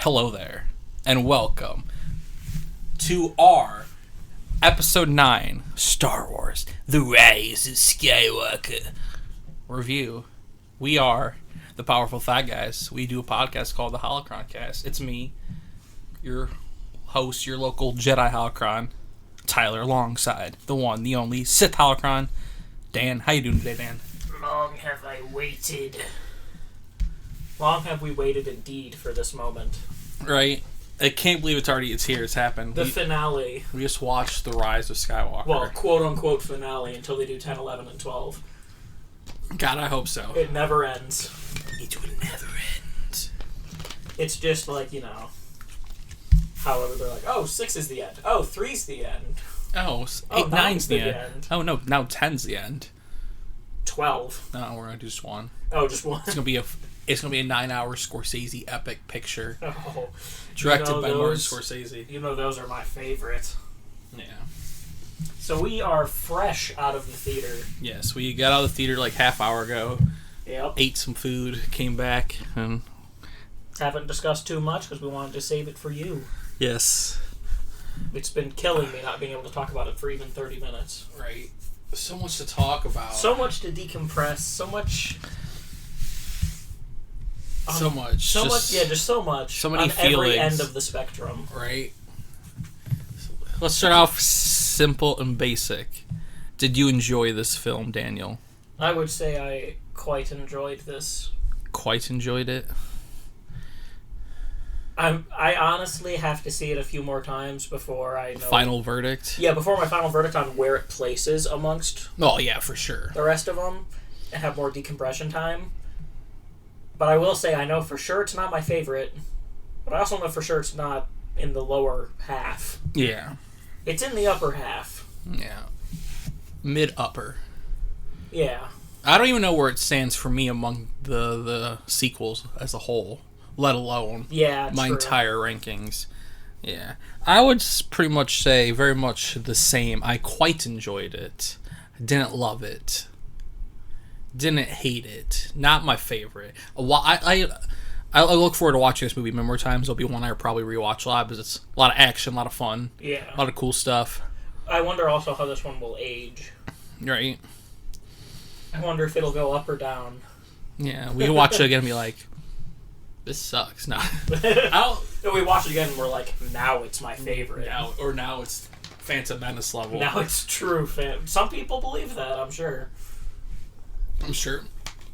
Hello there, and welcome to our Episode 9, Star Wars, The Rise of Skywalker review. We are the Powerful Thigh Guys. We do a podcast called the Holocron Cast. It's me, your host, your local Jedi Holocron, Tyler, alongside the one, the only Sith Holocron, Dan. How you doing today, Dan? Long have I waited. Long have we waited indeed for this moment. Right? I can't believe it's here. It's happened. The finale. We just watched The Rise of Skywalker. Well, quote-unquote finale until they do 10, 11, and 12. God, I hope so. It never ends. It will never end. It's just like, however they're like, oh, 6 is the end. Oh, 3's the end. Oh, 8, 9's the end. end. Oh, no, now 10's the end. 12. No, we're going to do just one. Oh, just one. It's going to be a 9-hour Scorsese epic picture. Oh. Directed by Martin Scorsese. You know those are my favorite. Yeah. So we are fresh out of the theater. Yes, we got out of the theater like half hour ago. Yep. Ate some food, came back, and... Haven't discussed too much because we wanted to save it for you. Yes. It's been killing me not being able to talk about it for even 30 minutes. Right. So much to talk about. So much to decompress. So much. Just so much. So many on feelings. Every end of the spectrum. Right. Let's start off simple and basic. Did you enjoy this film, Daniel? I would say I quite enjoyed this. Quite enjoyed it? I honestly have to see it a few more times before I know... Final verdict? Yeah, before my final verdict on where it places amongst... Oh, yeah, for sure. The rest of them, and have more decompression time. But I will say I know for sure it's not my favorite, but I also know for sure it's not in the lower half. Yeah. It's in the upper half. Yeah. Mid-upper. Yeah. I don't even know where it stands for me among the sequels as a whole, let alone my entire rankings. Yeah. I would pretty much say very much the same. I quite enjoyed it. Didn't love it. Didn't hate it. Not my favorite. I look forward to watching this movie many more times. It'll be one I probably rewatch a lot because it's a lot of action, a lot of fun. Yeah. A lot of cool stuff. I wonder also how this one will age. Right. I wonder if it'll go up or down. Yeah, we can watch it again and be like, this sucks. No. We watch it again and we're like, now it's my favorite. Now it's Phantom Menace level. Now it's true. Some people believe that, I'm sure. I'm sure.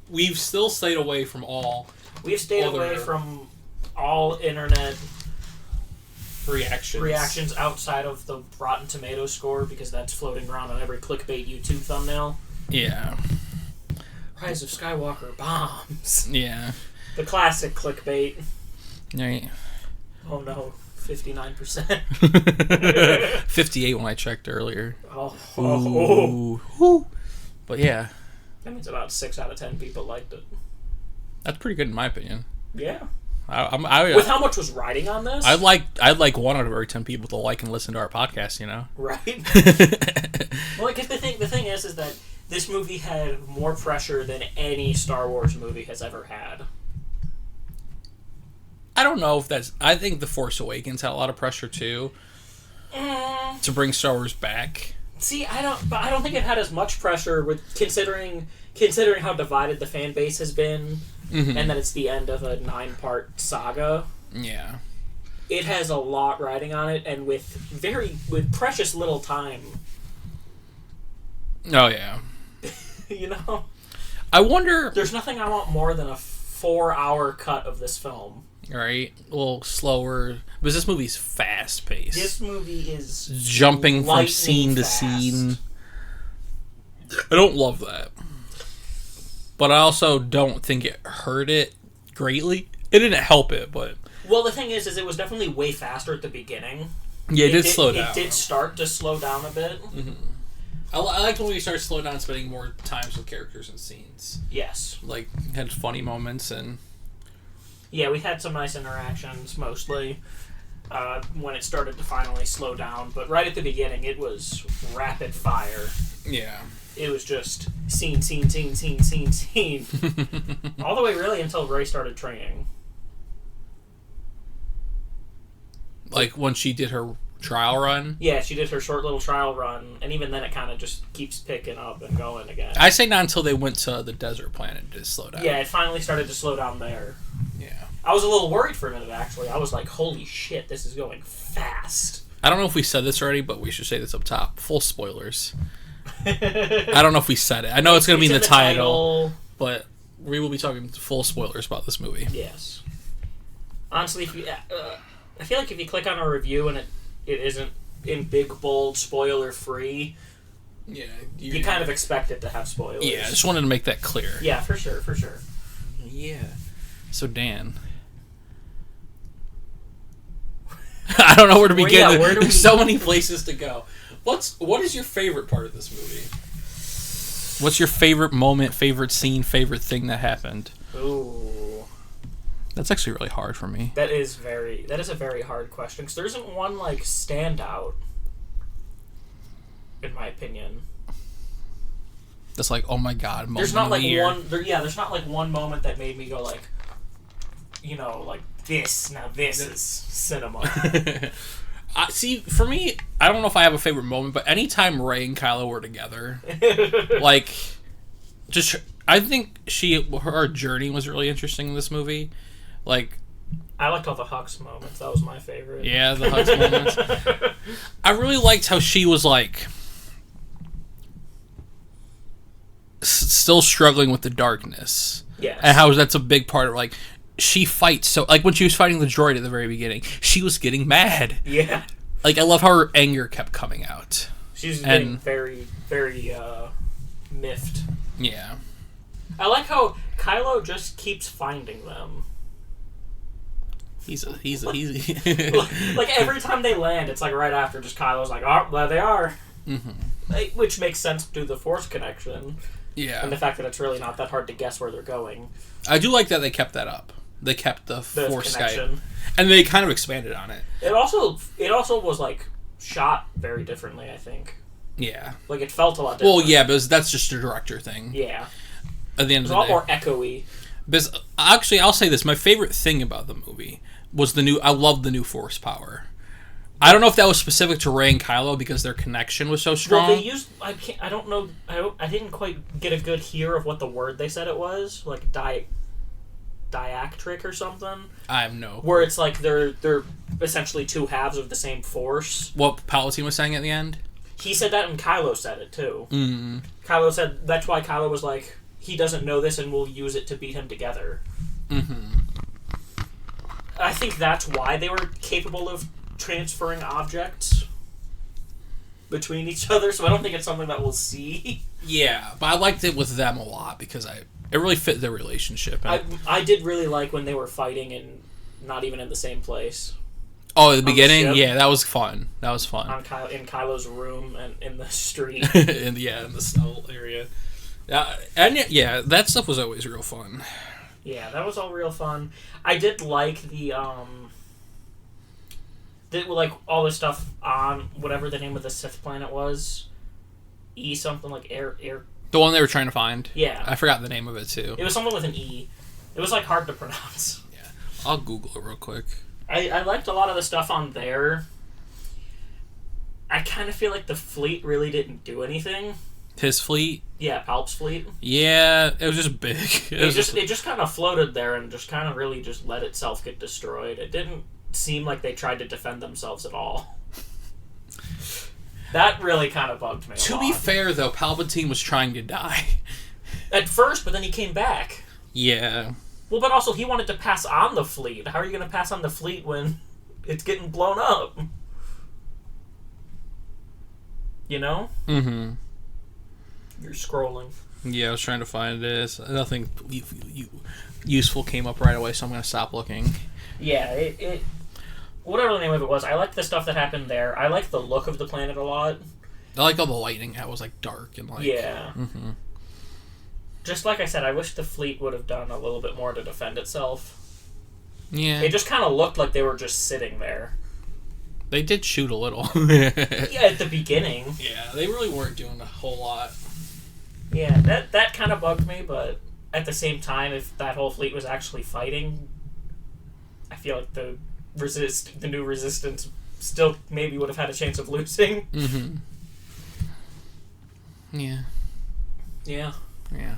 We've still stayed away from all... We've stayed away from all internet... reactions outside of the Rotten Tomatoes score, because that's floating around on every clickbait YouTube thumbnail. Yeah. Rise of Skywalker bombs. Yeah. The classic clickbait. Right. Oh no, 59%. 58 when I checked earlier. Oh. Ooh. But yeah. That means about 6 out of 10 people liked it. That's pretty good in my opinion. Yeah. With how much was riding on this? I'd like 1 out of every 10 people to like and listen to our podcast, Right. Well, because the thing is that this movie had more pressure than any Star Wars movie has ever had. I don't know if that's... I think The Force Awakens had a lot of pressure too. To bring Star Wars back. See, I don't think it had as much pressure with considering how divided the fan base has been, and that it's the end of a 9-part saga. Yeah. It has a lot riding on it, and with precious little time. Oh yeah. I wonder... There's nothing I want more than a 4-hour cut of this film. Right? A little slower. Because this movie's fast-paced. This movie is... jumping from scene to scene. I don't love that. But I also don't think it hurt it greatly. It didn't help it, but... Well, the thing is it was definitely way faster at the beginning. Yeah, it did slow down. It did start to slow down a bit. Mm-hmm. I liked when we started slowing down, spending more times with characters and scenes. Yes. Like, had funny moments and... Yeah, we had some nice interactions, mostly, when it started to finally slow down. But right at the beginning, it was rapid fire. Yeah. It was just scene. All the way, really, until Rey started training. Like when she did her trial run? Yeah, she did her short little trial run, and even then it kind of just keeps picking up and going again. I say not until they went to the desert planet to slow down. Yeah, it finally started to slow down there. Yeah. I was a little worried for a minute, actually. I was like, holy shit, this is going fast. I don't know if we said this already, but we should say this up top. Full spoilers. I don't know if we said it. I know it's going to be in the title, but we will be talking full spoilers about this movie. Yes. Honestly, if you, I feel like if you click on a review and it isn't in big, bold, spoiler-free, yeah, you kind of expect it to have spoilers. Yeah, I just wanted to make that clear. Yeah, for sure. Yeah. So, Dan... I don't know where to begin. There's so many places to go. What is your favorite part of this movie? What's your favorite moment, favorite scene, favorite thing that happened? Ooh. That's actually really hard for me. That is a very hard question, because there isn't one, like, standout, in my opinion. That's like, oh my god, moment there's not like year. There's not like one moment that made me go like, like this is cinema. See, for me, I don't know if I have a favorite moment, but anytime Rey and Kylo were together, like, I think her journey was really interesting in this movie. Like, I liked all the Hux moments. That was my favorite. Yeah, the Hux moments. I really liked how she was like still struggling with the darkness. Yes. And how that's a big part of, like, she fights so, like, when she was fighting the droid at the very beginning, she was getting mad. Yeah. Like, I love how her anger kept coming out. She's getting very, very, miffed. Yeah. I like how Kylo just keeps finding them. He's like, every time they land, it's like right after, just Kylo's like, oh, there they are. Mm-hmm. Which makes sense to the Force connection. Yeah. And the fact that it's really not that hard to guess where they're going. I do like that they kept that up. They kept the Force connection. Skype. And they kind of expanded on it. It also was, like, shot very differently, I think. Yeah. Like, it felt a lot different. Well, yeah, because that's just a director thing. Yeah. At the end of the day. It's a lot more echoey. Because, actually, I'll say this. My favorite thing about the movie was I love the new Force power. I don't know if that was specific to Rey and Kylo because their connection was so strong. Well, they used... I don't know... I didn't quite get a good hear of what the word they said it was. Like, diactric or something. I have no... Where it's like they're essentially two halves of the same Force. What Palpatine was saying at the end? He said that and Kylo said it, too. Mm-hmm. Kylo said... That's why Kylo was like, he doesn't know this and we'll use it to beat him together. Mm-hmm. I think that's why they were capable of transferring objects between each other, so I don't think it's something that we'll see. Yeah, but I liked it with them a lot because it really fit their relationship. I did really like when they were fighting and not even in the same place. Oh, at the beginning? Yeah, that was fun. That was fun. In Kylo's room and in the street. in the snow area. Yeah, that stuff was always real fun. Yeah, that was all real fun. I did like like all the stuff on whatever the name of the Sith planet was. E something, like air. The one they were trying to find? Yeah. I forgot the name of it too. It was something with an E. It was like hard to pronounce. Yeah. I'll Google it real quick. I liked a lot of the stuff on there. I kind of feel like the fleet really didn't do anything. His fleet? Yeah, Palp's fleet. Yeah, it was just big. It just kind of floated there and just kind of really just let itself get destroyed. It didn't seem like they tried to defend themselves at all. That really kind of bugged me a lot. To be fair, though, Palpatine was trying to die. At first, but then he came back. Yeah. Well, but also he wanted to pass on the fleet. How are you going to pass on the fleet when it's getting blown up? You know? Mm-hmm. You're scrolling. Yeah, I was trying to find this. Nothing useful came up right away, so I'm going to stop looking. Yeah, it whatever the name of it was, I liked the stuff that happened there. I liked the look of the planet a lot. I like all the lighting, how it was, like, dark and, like... Yeah. Mm-hmm. Just like I said, I wish the fleet would have done a little bit more to defend itself. Yeah. It just kind of looked like they were just sitting there. They did shoot a little. Yeah, at the beginning. Yeah, they really weren't doing a whole lot. Yeah, that kind of bugged me, but at the same time, if that whole fleet was actually fighting, I feel like the the new Resistance still maybe would have had a chance of losing. Mm-hmm. Yeah. Yeah. Yeah.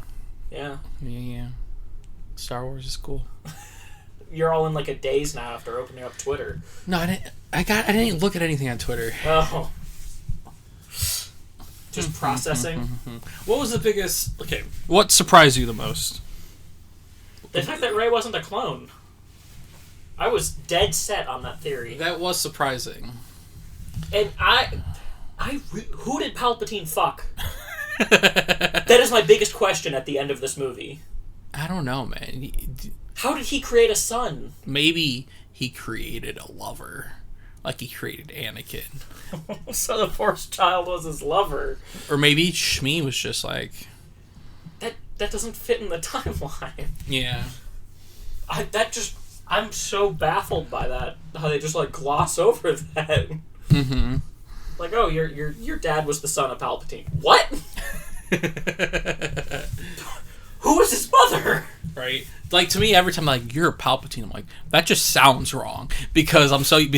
Yeah. Yeah. Star Wars is cool. You're all in like a daze now after opening up Twitter. No, I didn't. I didn't look at anything on Twitter. Oh. Just processing. What was the biggest? Okay. What surprised you the most? The fact that Rey wasn't a clone. I was dead set on that theory. That was surprising. And who did Palpatine fuck? That is my biggest question at the end of this movie. I don't know, man. How did he create a son? Maybe he created a lover. Like he created Anakin. So the Force child was his lover. Or maybe Shmi was just like... That doesn't fit in the timeline. Yeah. I'm so baffled by that. How they just like gloss over that. Mm-hmm. Like, oh, your dad was the son of Palpatine. What? Who was his mother? Right. Like, to me, every time I'm like, you're a Palpatine, I'm like, that just sounds wrong. Because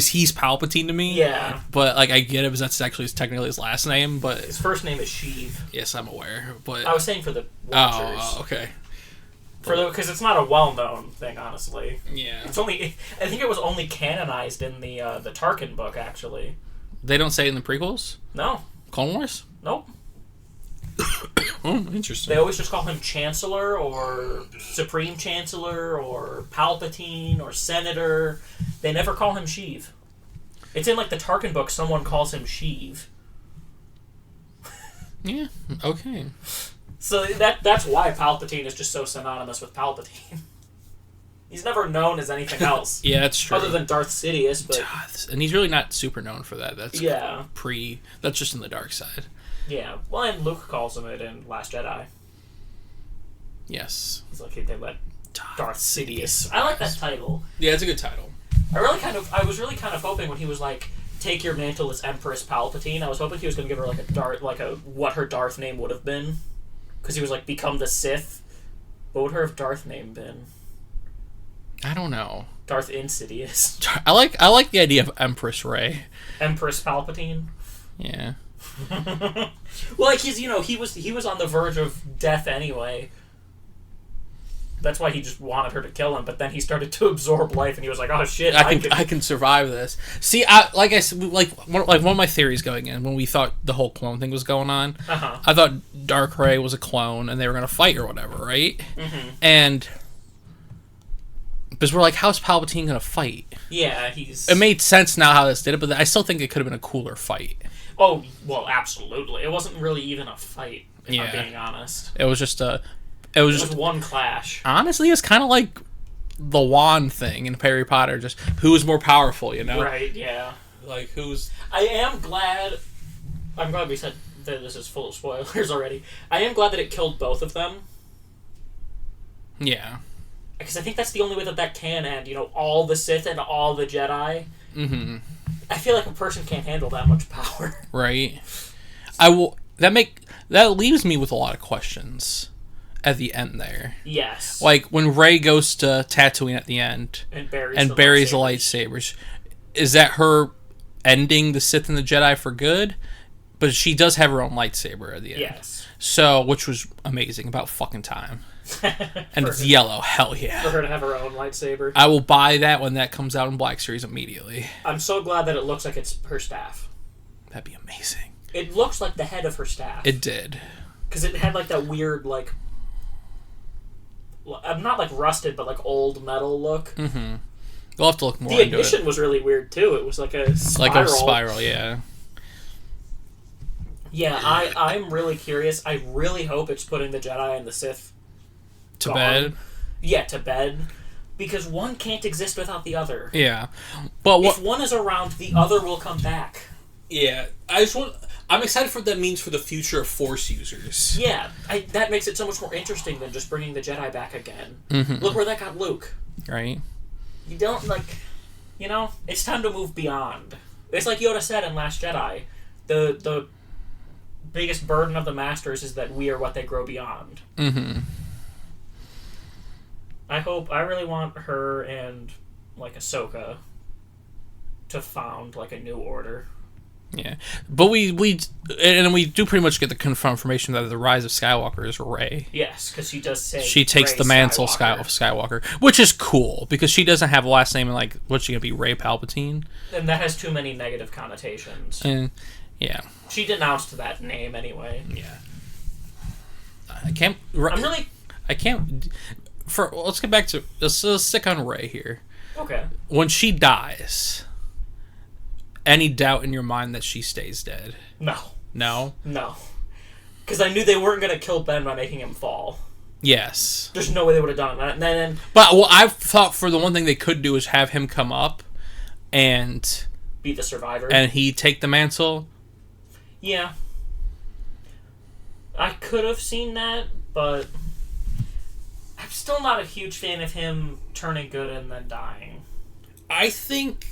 he's Palpatine to me. Yeah. But, like, I get it because that's actually technically his last name, but... His first name is Sheev. Yes, I'm aware, but... I was saying for the watchers. Oh, okay. Because it's not a well-known thing, honestly. Yeah. I think it was only canonized in the Tarkin book, actually. They don't say it in the prequels? No. Clone Wars? Nope. Oh, interesting. They always just call him Chancellor or Supreme Chancellor or Palpatine or Senator. They never call him Sheev. It's in, like, the Tarkin book, someone calls him Sheev. Yeah, okay. So that's why Palpatine is just so synonymous with Palpatine. He's never known as anything else. Yeah, that's true. Other than Darth Sidious, but... And he's really not super known for that. That's yeah. That's just in the dark side. Yeah. Well, and Luke calls him it in Last Jedi. Yes. He's like, they let Darth Sidious. I like that title. Yeah, it's a good title. I was really kind of hoping when he was like, take your mantle as Empress Palpatine, I was hoping he was going to give her what her Darth name would have been. Because he was like, become the Sith. What would her Darth name been? I don't know. Darth Insidious. I like the idea of Empress Rey. Empress Palpatine. Yeah. Well, like he was on the verge of death anyway. That's why he just wanted her to kill him. But then he started to absorb life, and he was like, "Oh shit, I can survive this." See, like I said, like one of my theories going in when we thought the whole clone thing was going on. Uh-huh. I thought Dark Rey was a clone, and they were gonna fight or whatever, right? Mm-hmm. And because we're like, how's Palpatine gonna fight? Yeah, It made sense now how this did it, but I still think it could have been a cooler fight. Oh well, absolutely. It wasn't really even a fight. If I'm being honest, it was just one clash. Honestly, it's kind of like the wand thing in Harry Potter. Just who's more powerful, you know? Right. Yeah. Like who's? I'm glad we said that this is full of spoilers already. I am glad that it killed both of them. Yeah. Because I think that's the only way that can end. You know, all the Sith and all the Jedi. Mm-hmm. I feel like a person can't handle that much power. Right. That leaves me with a lot of questions at the end there. Yes. Like when Rey goes to Tatooine at the end and buries the lightsabers. Is that her ending the Sith and the Jedi for good? But she does have her own lightsaber at the end. Yes. So, which was amazing, about fucking time. And it's yellow, hell yeah. For her to have her own lightsaber. I will buy that when that comes out in Black Series immediately. I'm so glad that it looks like it's her staff. That'd be amazing. It looks like the head of her staff. It did. Because it had like that weird, like... not like rusted, but like old metal look. Mm-hmm. We'll have to look more into it. The ignition was really weird too. It was like a spiral. Like a spiral, yeah. Yeah, I'm really curious. I really hope it's putting the Jedi and the Sith to bed. Yeah, to bed. Because one can't exist without the other. Yeah. But if one is around, the other will come back. Yeah. I'm excited for what that means for the future of Force users. Yeah. That makes it so much more interesting than just bringing the Jedi back again. Mm-hmm. Look where that got Luke. Right. You don't, it's time to move beyond. It's like Yoda said in Last Jedi. The biggest burden of the Masters is that we are what they grow beyond. Mm-hmm. I really want her and, like, Ahsoka to found like a new order. Yeah, but we do pretty much get the confirmation that the rise of Skywalker is Rey. Yes, because she does say she takes the mantle of Skywalker, which is cool because she doesn't have a last name. And like, what's she gonna be, Rey Palpatine? And that has too many negative connotations. And yeah, she denounced that name anyway. Yeah, I can't. Let's get back to let's stick on Rey here. Okay. When she dies. Any doubt in your mind that she stays dead? No. No? No. Because I knew they weren't going to kill Ben by making him fall. Yes. There's no way they would have done that. And then, but I thought for the one thing they could do is have him come up and... be the survivor. And he take the mantle. Yeah. I could have seen that, but... I'm still not a huge fan of him turning good and then dying. I think...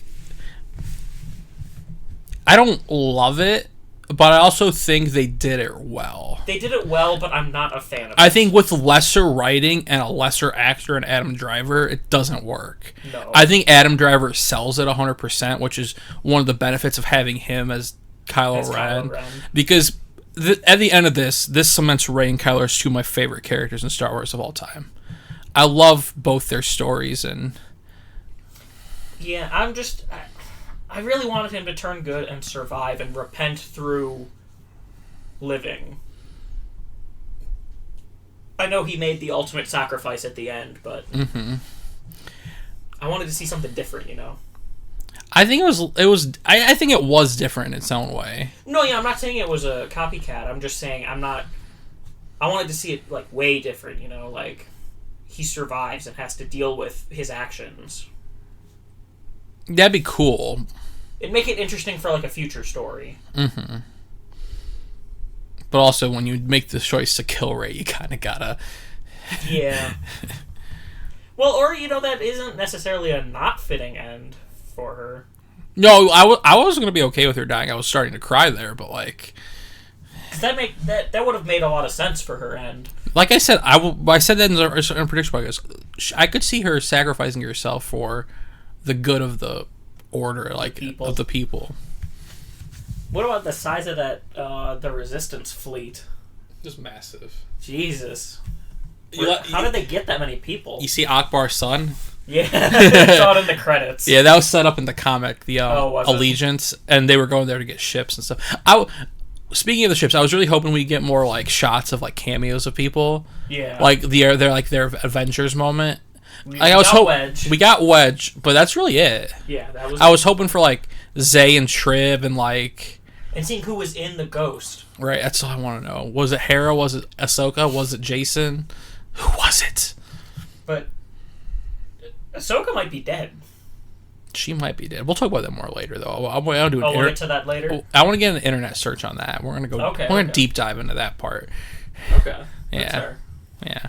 I don't love it, but I also think they did it well. They did it well, but I'm not a fan of it. I think with lesser writing and a lesser actor and Adam Driver, it doesn't work. No. I think Adam Driver sells it 100%, which is one of the benefits of having him as Kylo Ren. Because at the end of this cements Rey and Kylo as two of my favorite characters in Star Wars of all time. I love both their stories and... Yeah, I really wanted him to turn good and survive and repent through living. I know he made the ultimate sacrifice at the end, but I wanted to see something different, you know. I think I think it was different in its own way. No, yeah, I'm not saying it was a copycat. I'm just saying I wanted to see it like way different, you know, like he survives and has to deal with his actions. That'd be cool. It'd make it interesting for, like, a future story. Mm-hmm. But also, when you make the choice to kill Rey, you kind of gotta... Yeah. Well, or, you know, that isn't necessarily a not fitting end for her. No, I was gonna be okay with her dying. I was starting to cry there, but, like... That would have made a lot of sense for her end. Like I said, I said that in the prediction podcast. I could see her sacrificing herself for... the good of the order, like of the people. What about the size of that the Resistance fleet? Just massive. Jesus. How did they get that many people? You see Akbar's son? Yeah, I saw it in the credits. Yeah, that was set up in the comic, the Allegiance, and they were going there to get ships and stuff. Speaking of the ships, I was really hoping we'd get more like shots of like cameos of people. Yeah. Like their Avengers moment. We got Wedge, but that's really it. Yeah, that was. I was hoping for like Zay and Trib and like. And seeing who was in the Ghost. Right, that's all I want to know. Was it Hera? Was it Ahsoka? Was it Jason? Who was it? But Ahsoka might be dead. She might be dead. We'll talk about that more later, though. I'll do we'll get to that later. I want to get an internet search on that. We're gonna go. Okay. We're gonna deep dive into that part. Okay. Yeah. Yeah.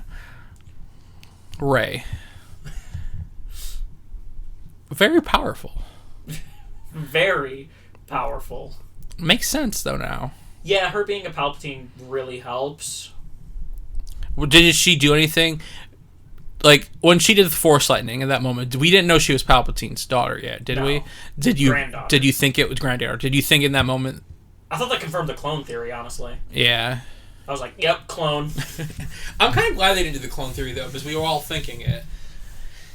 Rey. Very powerful. Very powerful. Makes sense, though, now. Yeah, her being a Palpatine really helps. Did she do anything? Like, when she did the Force Lightning in that moment, we didn't know she was Palpatine's daughter yet, did we? Granddaughter. Did you think it was granddaughter? Did you think in that moment... I thought that confirmed the clone theory, honestly. Yeah. I was like, yep, clone. I'm kind of glad they didn't do the clone theory, though, because we were all thinking it.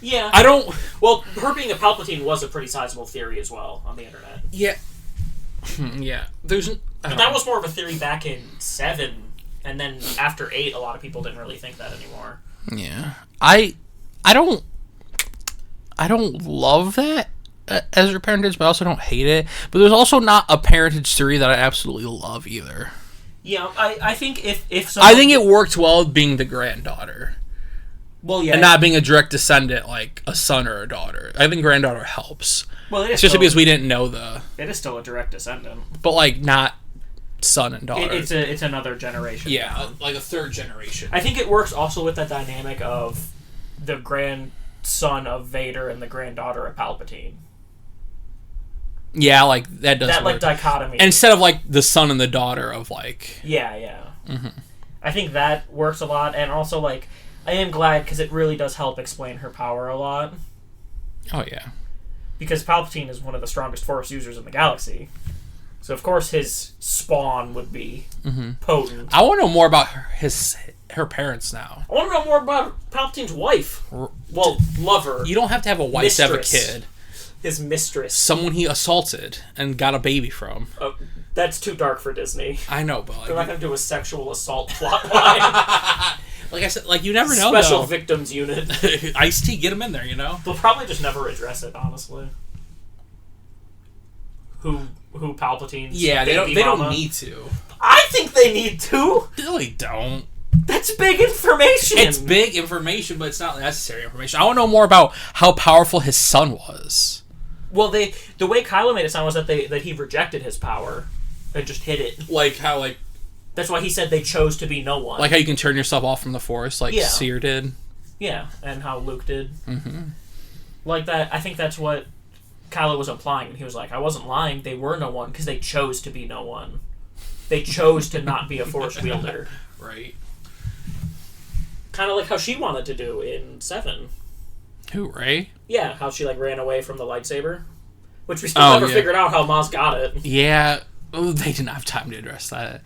Yeah. I don't... Well, her being a Palpatine was a pretty sizable theory as well on the internet. Yeah. Yeah. But that was more of a theory back in 7, and then after 8, a lot of people didn't really think that anymore. Yeah. I don't love that as her parentage, but I also don't hate it. But there's also not a parentage theory that I absolutely love either. Yeah, I think if someone... I think it worked well being the granddaughter. Well, yeah. And not being a direct descendant like a son or a daughter. I think granddaughter helps. Well, it is especially because we didn't know the... It is still a direct descendant. But, like, not son and daughter. It's another generation. Yeah, like a third generation. I think it works also with the dynamic of the grandson of Vader and the granddaughter of Palpatine. Yeah, like, that does that, work. like, dichotomy. Instead of, like, the son and the daughter of, like... Yeah. Mm-hmm. I think that works a lot, and also, like, I am glad because it really does help explain her power a lot. Oh, yeah. Because Palpatine is one of the strongest Force users in the galaxy. So, of course, his spawn would be potent. I want to know more about her parents now. I want to know more about Palpatine's wife. Well, lover. You don't have to have a wife to have a kid. His mistress. Someone he assaulted and got a baby from. That's too dark for Disney. I know, but... They're not going to do a sexual assault plotline. Like I said, you never know, Special victims unit. Ice-T, get him in there, They'll probably just never address it, honestly. Who Palpatine's they don't need to. I think they need to. They don't. That's big information. It's big information, but it's not necessary information. I want to know more about how powerful his son was. Well, the way Kylo made it sound was that he rejected his power and just hid it. That's why he said they chose to be no one. Like how you can turn yourself off from the Force, like Seer did. Yeah, and how Luke did. Mm-hmm. Like that. I think that's what Kylo was implying. And he was like, I wasn't lying. They were no one because they chose to be no one. They chose to not be a Force wielder. Right. Kind of like how she wanted to do in 7. Who, Rey? Yeah, how she ran away from the lightsaber. Which we still never figured out how Maz got it. Yeah. Oh, they didn't have time to address that.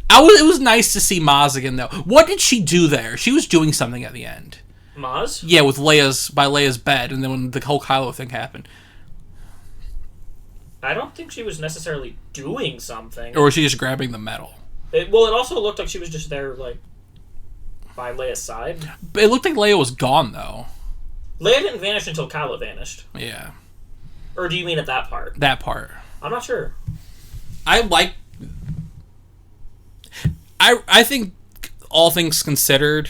It was nice to see Maz again, though. What did she do there? She was doing something at the end. Maz? Yeah, with by Leia's bed, and then when the whole Kylo thing happened. I don't think she was necessarily doing something. Or was she just grabbing the medal? It also looked like she was just there, by Leia's side. But it looked like Leia was gone, though. Leia didn't vanish until Kylo vanished. Yeah. Or do you mean at that part? That part. I'm not sure. I think, all things considered,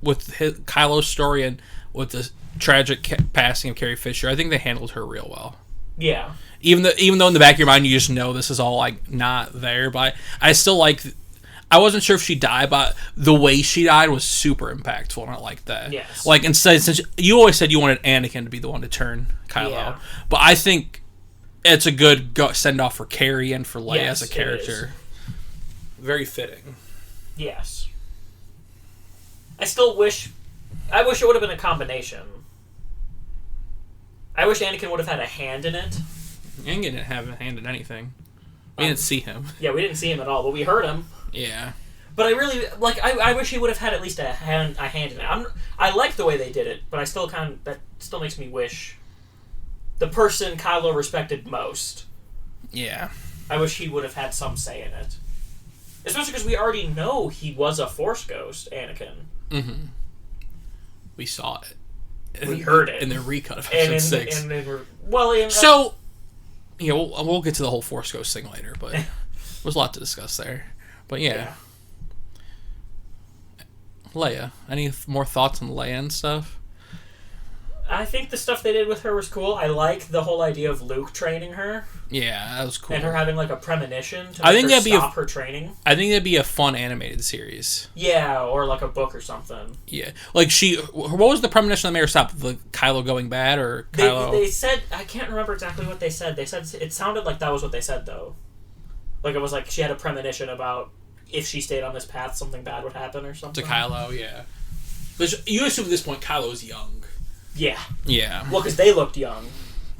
with Kylo's story and with the tragic passing of Carrie Fisher, I think they handled her real well. Yeah. Even though in the back of your mind you just know this is all not there, but I still I wasn't sure if she died, but the way she died was super impactful, and I like that. Yes. Instead, since you always said you wanted Anakin to be the one to turn Kylo, but I think it's a good send off for Carrie and for Leia as a character. Very fitting. Yes. I wish it would have been a combination. I wish Anakin would have had a hand in it. Anakin didn't have a hand in anything. We didn't see him. Yeah, we didn't see him at all, but we heard him. Yeah. But I really I wish he would have had at least a hand in it. I like the way they did it, but I still that still makes me wish the person Kylo respected most. Yeah. I wish he would have had some say in it. Especially because we already know he was a Force ghost, Anakin. Mm-hmm. We saw it. We heard it in the recut of episode 6. We'll get to the whole Force Ghost thing later, but there's a lot to discuss there. But yeah. Leia, any more thoughts on Leia and stuff? I think the stuff they did with her was cool. I like the whole idea of Luke training her. Yeah, that was cool. And her having a premonition to make her stop her training. I think that'd be a fun animated series. Yeah, or a book or something. Yeah. What was the premonition that made her stop? The Kylo going bad or Kylo? They said, I can't remember exactly what they said. They said, it sounded like that was what they said, though. It was she had a premonition about if she stayed on this path, something bad would happen or something. To Kylo, yeah. But you assume at this point Kylo is young. Yeah. Yeah. Well, because they looked young.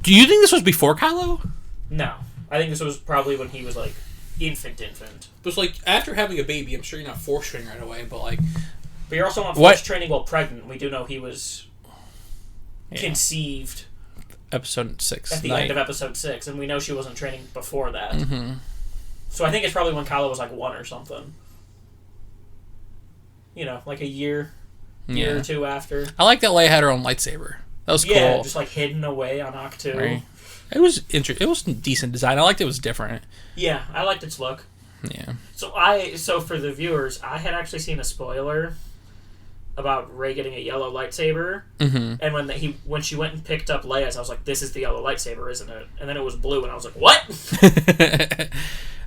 Do you think this was before Kylo? No. I think this was probably when he was, infant. It was, after having a baby, I'm sure you're not force training right away, but, But you're also not force training while pregnant. We do know he was conceived... Episode 6. At the end of episode 6, and we know she wasn't training before that. Mm-hmm. So I think it's probably when Kylo was, 1 or something. A year... year or two after. I like that Leia had her own lightsaber. That was cool. Yeah, just hidden away on Ahch-To. Right. It was interesting. It was decent design. I liked it was different. Yeah, I liked its look. Yeah. So for the viewers, I had actually seen a spoiler about Rey getting a yellow lightsaber, and when she went and picked up Leia's, I was like, "This is the yellow lightsaber, isn't it?" And then it was blue, and I was like, "What?"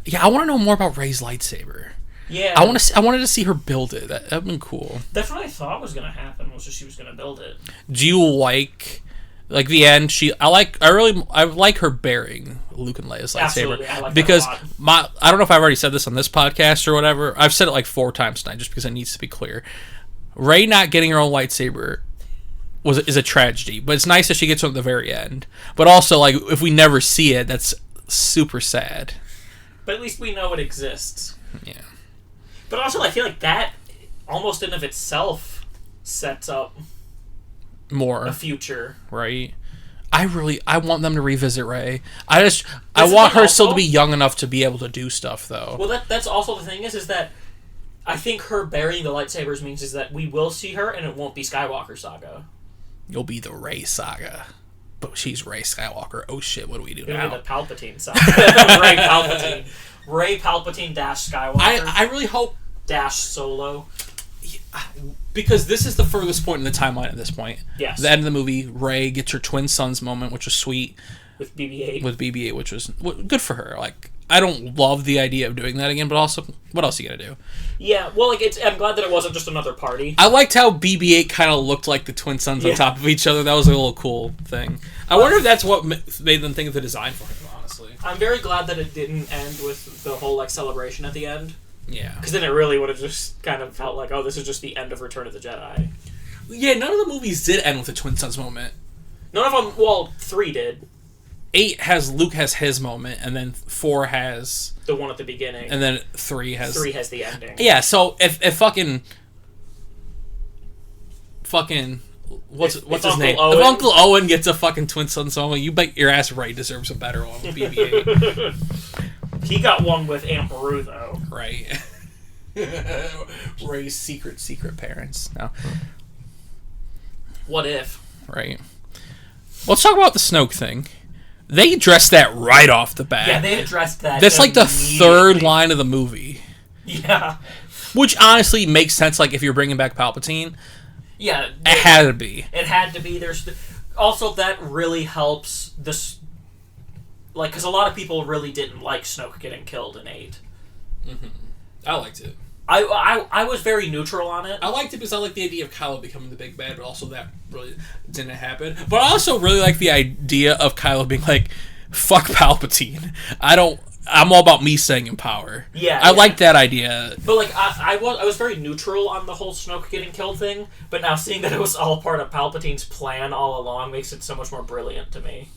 Yeah, I want to know more about Rey's lightsaber. Yeah, I wanted to see her build it. That'd been cool. That's what I thought was gonna happen. Was just she was gonna build it. Do you like the end? I like her bearing Luke and Leia's lightsaber. Absolutely, I like because that a lot. I don't know if I've already said this on this podcast or whatever. I've said it 4 times tonight just because it needs to be clear. Rey not getting her own lightsaber is a tragedy. But it's nice that she gets one at the very end. But also, like, if we never see it, that's super sad. But at least we know it exists. Yeah. But also, I feel like that, almost in of itself, sets up more a future. Right? I want them to revisit Rey. I want her still to be young enough to be able to do stuff, though. Well, that's also the thing is that I think her burying the lightsabers means is that we will see her, and it won't be Skywalker Saga. You'll be the Rey Saga. But she's Rey Skywalker. Oh shit, what do we do now? It'll be the Palpatine Saga. Rey Palpatine. Rey Palpatine dash Skywalker. I really hope... Dash Solo. Because this is the furthest point in the timeline at this point. Yes. The end of the movie, Rey gets her twin sons moment, which was sweet. With BB-8. With BB-8, which was good for her. Like, I don't love the idea of doing that again, but also, what else are you gonna do? Yeah, well, like, I'm glad that it wasn't just another party. I liked how BB-8 kind of looked like the twin sons on top of each other. That was a little cool thing. I wonder if that's what made them think of the design for him, honestly. I'm very glad that it didn't end with the whole, like, celebration at the end. Yeah. Because then it really would have just kind of felt like, oh, this is just the end of Return of the Jedi. Yeah, none of the movies did end with a twin sons moment. None of them, well, 3 did. 8 has Luke has his moment, and then 4 has the one at the beginning, and then 3 has the ending. Yeah, so if fucking what's his name? Owen, if Uncle Owen gets a fucking twin son moment, you bet your ass Rey deserves a better one with BB-8. He got one with Aunt Beru though. Right. Rey's secret parents. No. What if? Right. Let's talk about the Snoke thing. They addressed that right off the bat. Yeah, they addressed that. That's like the third line of the movie. Yeah. Which honestly makes sense, like, if you're bringing back Palpatine. Yeah. It had to be. It had to be. Also, that really helps this... Like, because a lot of people really didn't like Snoke getting killed in 8. Mm-hmm. I liked it. I was very neutral on it. I liked it because I like the idea of Kylo becoming the big bad, but also that really didn't happen. But I also really like the idea of Kylo being like, fuck Palpatine. I'm all about me staying in power. Yeah. I like that idea. But, like, I was very neutral on the whole Snoke getting killed thing, but now seeing that it was all part of Palpatine's plan all along makes it so much more brilliant to me.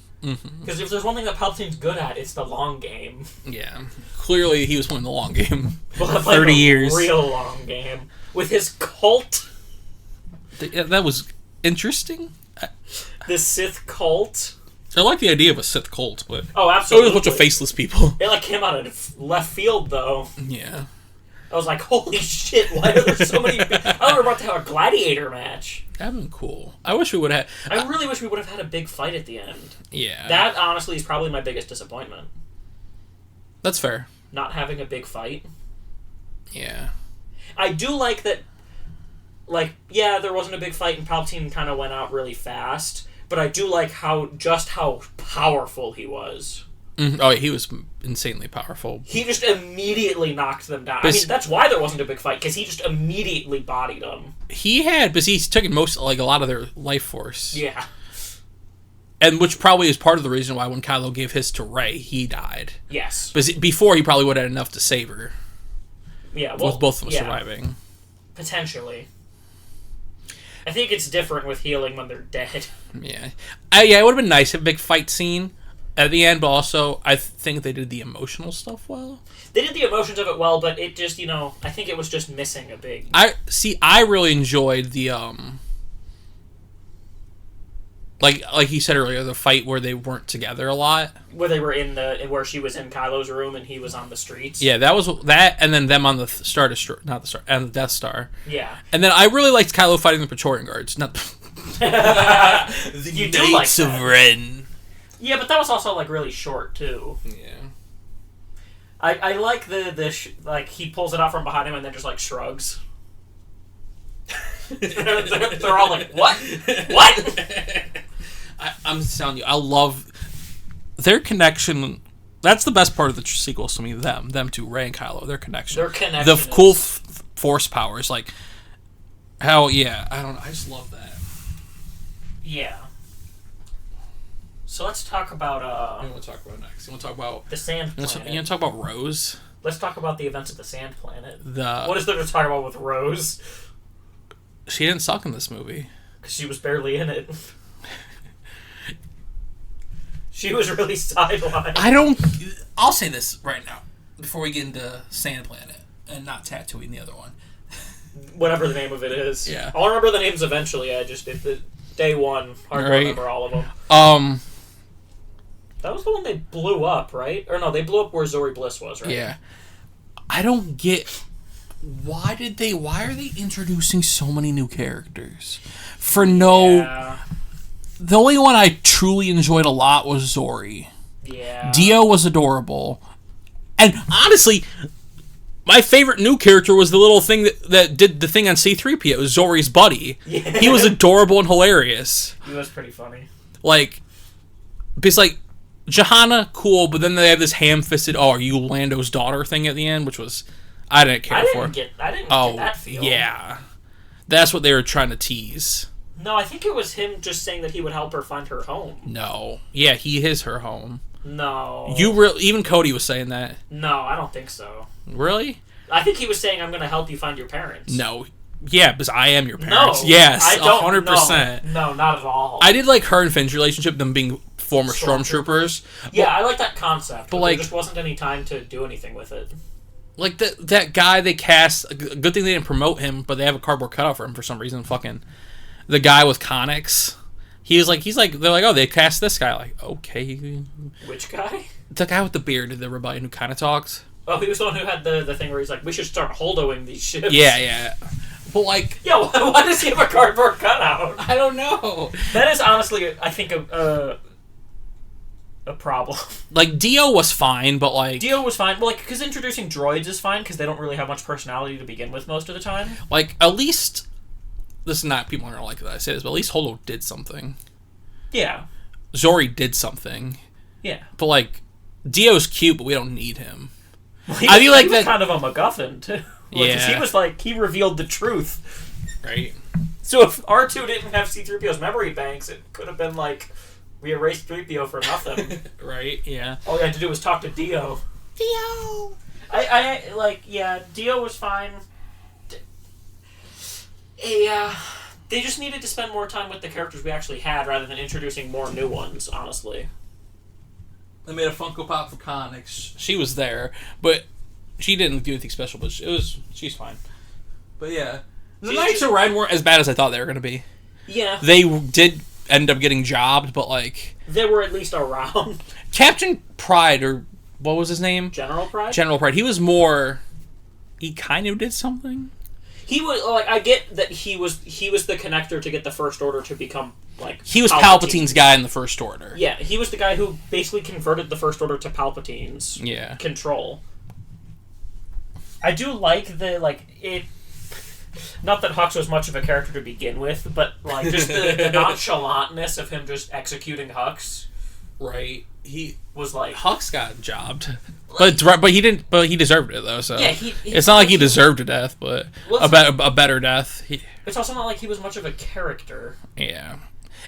Because if there's one thing that Palpatine's good at, it's the long game. Yeah. Clearly, he was playing the long game. Well, 30 years. Real long game. With his cult. That was interesting. The Sith cult. I like the idea of a Sith cult, but... Oh, absolutely. It was a bunch of faceless people. It, like, came out of left field, though. Yeah. I was like, holy shit, why are there so many... I thought we were about to have a gladiator match. That would have been cool. I wish we would have... I really wish we would have had a big fight at the end. Yeah. That, honestly, is probably my biggest disappointment. That's fair. Not having a big fight. Yeah. I do like that, like, yeah, there wasn't a big fight and Palpatine kind of went out really fast, but I do like how powerful he was. Mm-hmm. Oh, he was insanely powerful. He just immediately knocked them down. I mean, that's why there wasn't a big fight, because he just immediately bodied them. But he's taken a lot of their life force. Yeah. And which probably is part of the reason why when Kylo gave his to Rey, he died. Yes. But before, he probably would have had enough to save her. Yeah, well, with both of them surviving. Potentially. I think it's different with healing when they're dead. Yeah. It would have been nice to have a big fight scene at the end, but also I think they did the emotional stuff well. They did the emotions of it well, but it just, I think it was just missing a big... I really enjoyed the, like you said earlier, the fight where they weren't together a lot. Where they were where she was in Kylo's room and he was on the streets. Yeah, that was that, and then them on the Star Destroyer, not the Star, and the Death Star. Yeah. And then I really liked Kylo fighting the Praetorian Guards, not the you do like Knights of Ren. Yeah, but that was also like really short too. Yeah. I like like he pulls it out from behind him and then just like shrugs. they're all like, what? What? I'm just telling you, I love their connection. That's the best part of the sequels to me. Them two, Rey and Kylo, their connection. Their connection. The cool force powers, like how. Yeah, I just love that. Yeah. So let's talk about. What do you want to talk about next? You want to talk about the Sand Planet? You want to talk about Rose? Let's talk about the events of the Sand Planet. What is there to talk about with Rose? She didn't suck in this movie. Because she was barely in it. She was really sidelined. I'll say this right now, before we get into Sand Planet, and not Tatooine, the other one. Whatever the name of it is. Yeah. I'll remember the names eventually. Day one, hard to remember all of them. That was the one they blew up, right? Or no, they blew up where Zori Bliss was, right? Yeah. I don't get... Why are they introducing so many new characters? For no... Yeah. The only one I truly enjoyed a lot was Zori. Yeah. Dio was adorable. And honestly, my favorite new character was the little thing that did the thing on C-3PO. It was Zori's buddy. Yeah. He was adorable and hilarious. He was pretty funny. Like, because, like, Johanna, cool, but then they have this ham-fisted, are you Lando's daughter thing at the end, which was... I didn't care for. I didn't get that feel. Yeah. That's what they were trying to tease. No, I think it was him just saying that he would help her find her home. No. Yeah, he is her home. No. Even Cody was saying that. No, I don't think so. Really? I think he was saying, I'm going to help you find your parents. No. Yeah, because I am your parents. No. Yes, I don't, 100%. No, not at all. I did like her and Finn's relationship, them being former Stormtroopers. Yeah, I like that concept, but like, there just wasn't any time to do anything with it. Like, that guy they cast, a good thing they didn't promote him, but they have a cardboard cutout for him for some reason, fucking... The guy with Conics. They're like, oh, they cast this guy. Like, okay. Which guy? The guy with the beard, the rebellion who kind of talks. Oh, he was the one who had the thing where he's like, we should start holdoing these ships. Yeah. But, like... Yeah, why does he have a cardboard cutout? I don't know. That is honestly, I think, a problem. Like, Dio was fine, but, like... Dio was fine. Well, like, because introducing droids is fine, because they don't really have much personality to begin with most of the time. Like, at least... This is not... People aren't going to like that I say this, but at least Holo did something. Yeah. Zori did something. Yeah. But, like, Dio's cute, but we don't need him. Well, he was kind of a MacGuffin, too. Yeah. He was like, he revealed the truth. Right. So if R2 didn't have C-3PO's memory banks, it could have been like, we erased 3PO for nothing. Right, yeah. All we had to do was talk to Dio. Dio was fine. They just needed to spend more time with the characters we actually had rather than introducing more new ones, honestly. They made a Funko Pop for Conics. She was there, but she didn't do anything special, but she's fine. But yeah. The Knights of Ren weren't as bad as I thought they were going to be. Yeah. They did end up getting jobbed, but like... They were at least around. Captain Pride, or what was his name? General Pride? General Pride. He was more... He kind of did something. He was, like, I get that he was the connector to get the First Order to become, like, he was Palpatine's guy in the First Order. Yeah, he was the guy who basically converted the First Order to Palpatine's control. I do like not that Hux was much of a character to begin with, but, like, just the nonchalantness of him just executing Hux. Right. He was like... Hux got jobbed. But he didn't. But he deserved it though. So yeah, it's not like he deserved a death, but a better death. It's also not like he was much of a character. Yeah,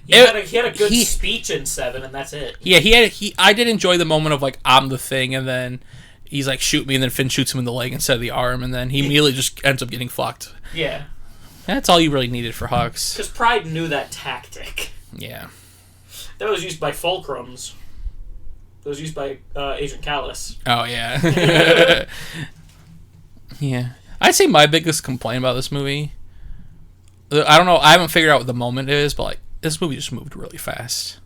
he had a good speech in 7, and that's it. Yeah, I did enjoy the moment of like, I'm the thing, and then he's like, shoot me, and then Finn shoots him in the leg instead of the arm, and then he immediately just ends up getting fucked. Yeah, that's all you really needed for Hux. Because Pride knew that tactic. Yeah, that was used by Fulcrums. It was used by Agent Callus. Oh, yeah. Yeah. I'd say my biggest complaint about this movie... I don't know, I haven't figured out what the moment is, but like this movie just moved really fast.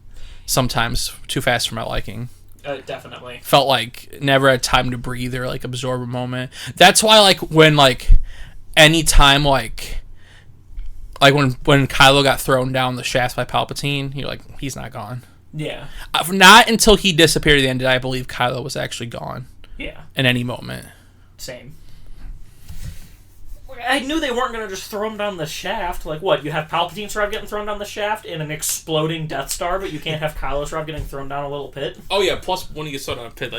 Sometimes too fast for my liking. Definitely. Felt like never had time to breathe or like absorb a moment. That's why like when like any time like when Kylo got thrown down the shaft by Palpatine, you're like, he's not gone. Yeah. Not until he disappeared at the end did I believe Kylo was actually gone. Yeah. In any moment. Same. I knew they weren't going to just throw him down the shaft. Like, what? You have Palpatine's Rev getting thrown down the shaft in an exploding Death Star, but you can't have Kylo's Rev getting thrown down a little pit? Oh, yeah. Plus, when he gets thrown down a pit,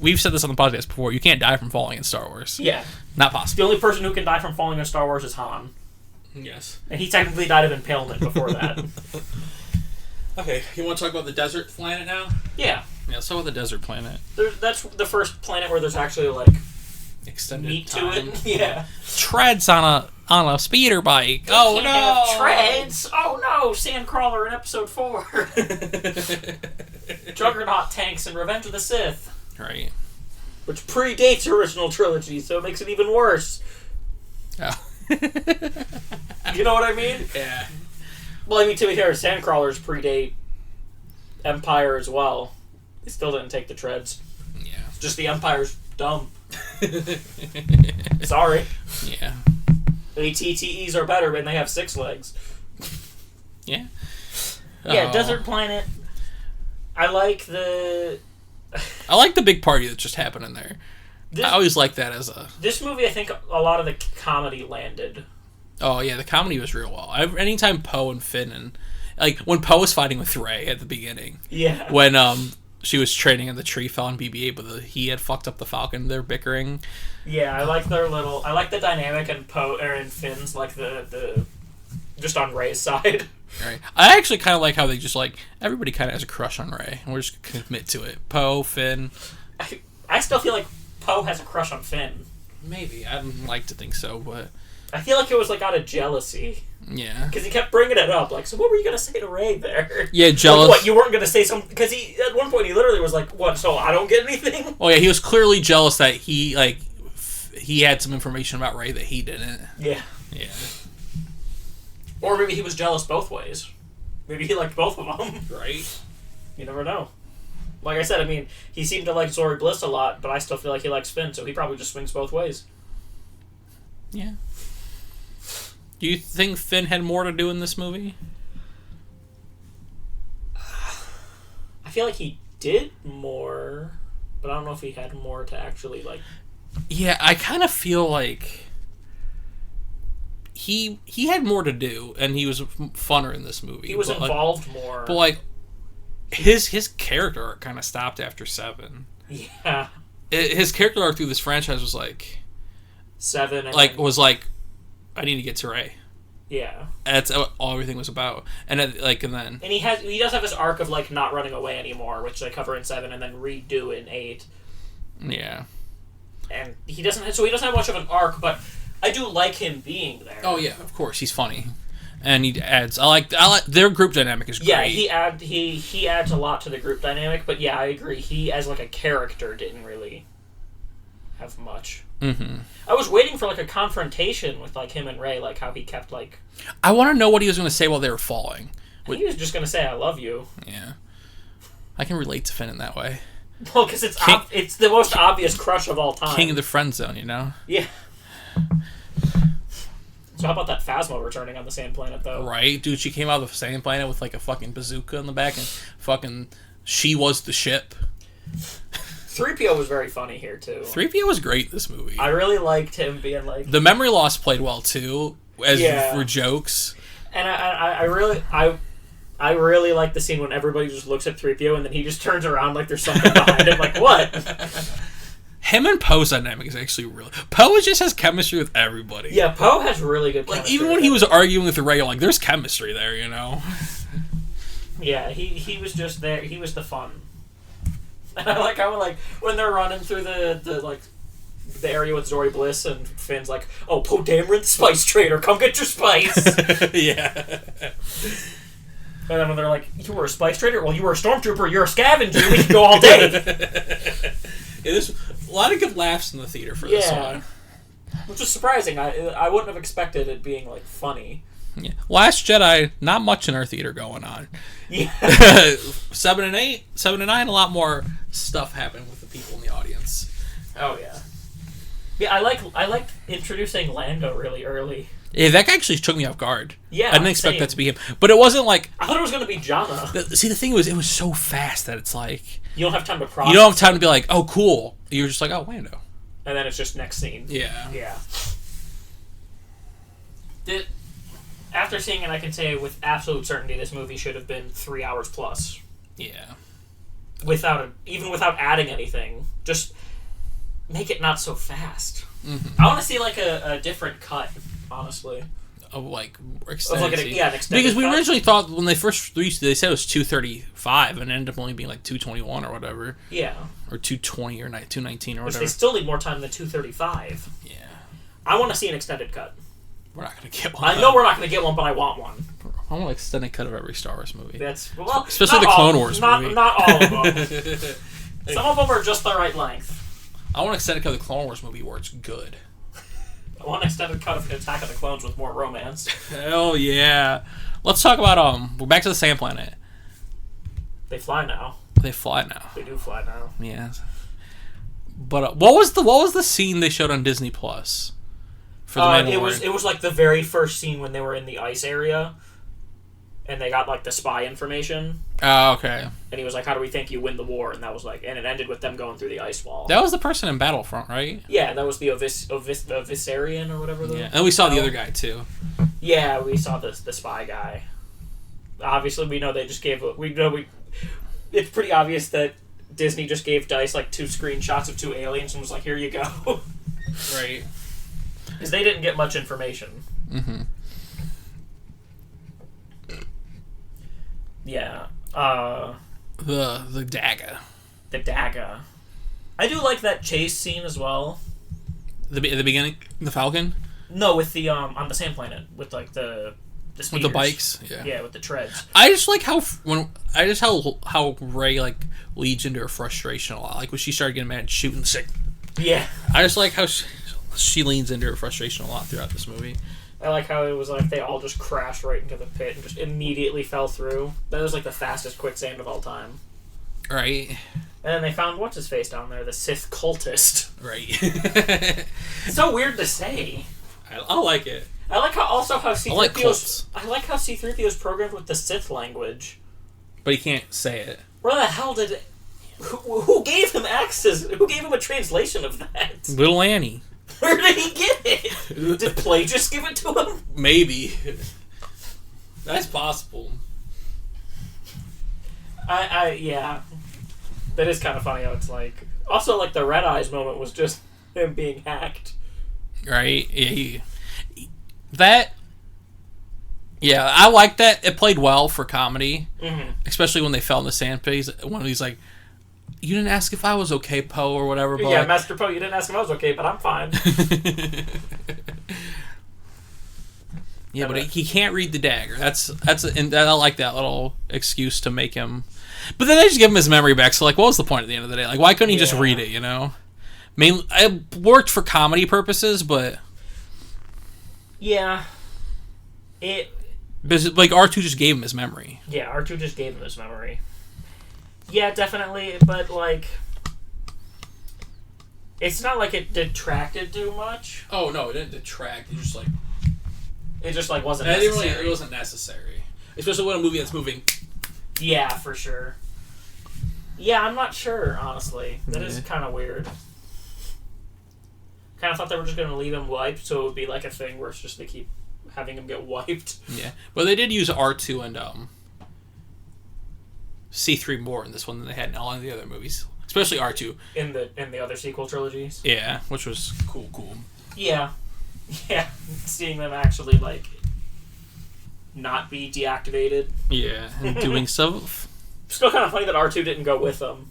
we've said this on the podcast before, you can't die from falling in Star Wars. Yeah. Not possible. The only person who can die from falling in Star Wars is Han. Yes. And he technically died of impalement before that. Okay, you want to talk about the desert planet now? Yeah. Yeah, let's talk about the desert planet. That's the first planet where there's actually, like, extended meat time. to it. Yeah. Treads on on a speeder bike. Oh no! Treads. Oh no! Sandcrawler in episode 4. Juggernaut tanks in Revenge of the Sith. Right. Which predates the original trilogy, so it makes it even worse. Oh. You know what I mean? Yeah. Well, I mean, to be fair, Sandcrawlers predate Empire as well. They still didn't take the treads. Yeah. It's just the Empire's dumb. Sorry. Yeah. ATTEs are better when they have 6 legs. Yeah. Yeah, Desert Planet. I like the big party that just happened in there. I always like that as a... This movie, I think a lot of the comedy landed. Oh, yeah, the comedy was real well. Anytime Poe and Finn and... Like, when Poe was fighting with Rey at the beginning. Yeah. When she was training and the tree fell on BB-8, but he had fucked up the Falcon. They're bickering. Yeah, I like their little... I like the dynamic in Poe and Finn's, like, the just on Rey's side. Right. I actually kind of like how they just, like... Everybody kind of has a crush on Rey. And we're just going to commit to it. Poe, Finn... I still feel like Poe has a crush on Finn. Maybe. I don't like to think so, but... I feel like it was, like, out of jealousy. Yeah. Because he kept bringing it up. Like, so what were you going to say to Rey there? Yeah, jealous. Like, what, you weren't going to say something? Because at one point, he literally was like, what, so I don't get anything? Oh, yeah, he was clearly jealous that he had some information about Rey that he didn't. Yeah. Yeah. Or maybe he was jealous both ways. Maybe he liked both of them. Right. You never know. Like I said, I mean, he seemed to like Zori Bliss a lot, but I still feel like he likes Finn, so he probably just swings both ways. Yeah. Do you think Finn had more to do in this movie? I feel like he did more, but I don't know if he had more to actually, like... Yeah, I kind of feel like he had more to do, and he was funner in this movie. He was involved more. But, like, his character arc kind of stopped after 7. Yeah. His character arc through this franchise was, like... 7 and... Like, I need to get to Rey. Yeah. That's what everything was about. And then... And he does have his arc of, like, not running away anymore, which they cover in 7 and then redo in 8. Yeah. And he doesn't have much of an arc, but I do like him being there. Oh, yeah, of course. He's funny. And he adds... I like their group dynamic is great. Yeah, he adds a lot to the group dynamic, but yeah, I agree. He, as, like, a character, didn't really have much. Mm-hmm. I was waiting for, like, a confrontation with, like, him and Rey, like, how he kept, like... I want to know what he was going to say while they were falling. He was just going to say, I love you. Yeah. I can relate to Finn in that way. Well, because it's the most obvious crush of all time. King of the friend zone, you know? Yeah. So how about that Phasma returning on the Sand Planet, though? Right? Dude, she came out of the Sand Planet with, like, a fucking bazooka in the back, and fucking... She was the ship. 3PO was very funny here, too. 3PO was great in this movie. I really liked him being, like... The memory loss played well, too, for jokes. And I really like the scene when everybody just looks at 3PO and then he just turns around like there's something behind him. Like, what? Him and Poe's dynamic is actually really... Poe just has chemistry with everybody. Yeah, Poe has really good chemistry. Like, even when he was arguing with Rey, like, there's chemistry there, you know? Yeah, he was just there. He was the fun. And I like how, like, when they're running through the area with Zori Bliss and Finn's like, oh, Poe Dameron, spice trader, come get your spice. Yeah. And then when they're like, you were a spice trader? Well, you were a stormtrooper, you're a scavenger, we can go all day. Yeah, there's a lot of good laughs in the theater for this one. Which was surprising. I wouldn't have expected it being, like, funny. Yeah. Last Jedi, not much in our theater going on. Yeah. 7 and 8, 7 and 9, a lot more stuff happened with the people in the audience. Oh, yeah. Yeah, I like introducing Lando really early. Yeah, that actually took me off guard. Yeah, I didn't expect that to be him. But it wasn't like... I thought it was going to be Jannah. See, the thing was, it was so fast that it's like... You don't have time to process. You don't have time to be like, oh, cool. You're just like, oh, Lando. And then it's just next scene. Yeah. Yeah. After seeing it, I can say with absolute certainty this movie should have been 3 hours plus. Yeah. Even without adding anything. Just make it not so fast. Mm-hmm. I want to see, like, a different cut, honestly. Of, like, extended an extended because we cut. originally thought when they first released it, they said it was 235 and it ended up only being like 221 or whatever. Yeah. Or 220 or 219 or whatever. Which they still need more time than 235. Yeah. I want to see an extended cut. We're not going to get one. I know we're not going to get one, but I want one. I want an extended cut of every Star Wars movie. Especially the Clone Wars movie. Not all of them. Some of them are just the right length. I want an extended cut of the Clone Wars movie where it's good. I want an extended cut of Attack of the Clones with more romance. Hell yeah. Let's talk about, we're back to the Sand Planet. They fly now. They fly now. They do fly now. Yeah. But what was the scene they showed on Disney Plus? For the Mandalorian? It was like the very first scene when they were in the ice area. And they got, like, the spy information. Oh, okay. And he was like, how do we think you win the war? And that was like, and it ended with them going through the ice wall. That was the person in Battlefront, right? Yeah, that was the Viserion or whatever. Yeah, and we saw the other guy, too. Yeah, we saw the spy guy. Obviously, we know they just gave... It's pretty obvious that Disney just gave DICE, like, 2 screenshots of 2 aliens and was like, here you go. Right. Because they didn't get much information. Mm-hmm. Yeah. The dagger. The dagger. I do like that chase scene as well. The beginning? The Falcon? No, with the, on the Sand Planet. With, like, the speeders. With the bikes? Yeah. Yeah, with the treads. I just like how Rey, like, leads into her frustration a lot. Like, when she started getting mad and shooting shit. Yeah. I just like how she leans into her frustration a lot throughout this movie. I like how it was like they all just crashed right into the pit and just immediately fell through. That was like the fastest quicksand of all time. Right. And then they found what's-his-face down there, the Sith cultist. Right. It's so weird to say. I like it. I like how C-3PO's... I like how C-3PO's programmed with the Sith language. But he can't say it. Where the hell did... Who gave him access? Who gave him a translation of that? Little Annie. Where did he get it? Did Play just give it to him? Maybe. That's possible. Yeah. That is kind of funny how it's like... Also, like, the Red Eyes moment was just him being hacked. Right? Yeah. Yeah, I like that. It played well for comedy. Mm-hmm. Especially when they fell in the sand pit. When he's like... You didn't ask if I was okay, Poe, or whatever. But yeah, Master Poe, you didn't ask if I was okay, but I'm fine. Yeah, but he can't read the dagger. And I like that little excuse to make him. But then they just give him his memory back. So, like, what was the point at the end of the day? Like, why couldn't he just read it? You know, it worked for comedy purposes, but yeah, because, like, R2 just gave him his memory. Yeah, R2 just gave him his memory. Yeah, definitely, but, like, it's not like it detracted too much. Oh, no, it didn't detract. It just, like, wasn't necessary. It wasn't necessary. Especially when a movie that's moving. Yeah, for sure. Yeah, I'm not sure, honestly. That is kind of weird. Kind of thought they were just going to leave him wiped, so it would be, like, a thing where it's just they keep having him get wiped. Yeah, but they did use R2 and, C3 more in this one than they had in all of the other movies, especially R2 in the other sequel trilogies. Yeah, which was cool. Yeah, seeing them actually like not be deactivated. Yeah, and doing stuff. Still kind of funny that R2 didn't go with them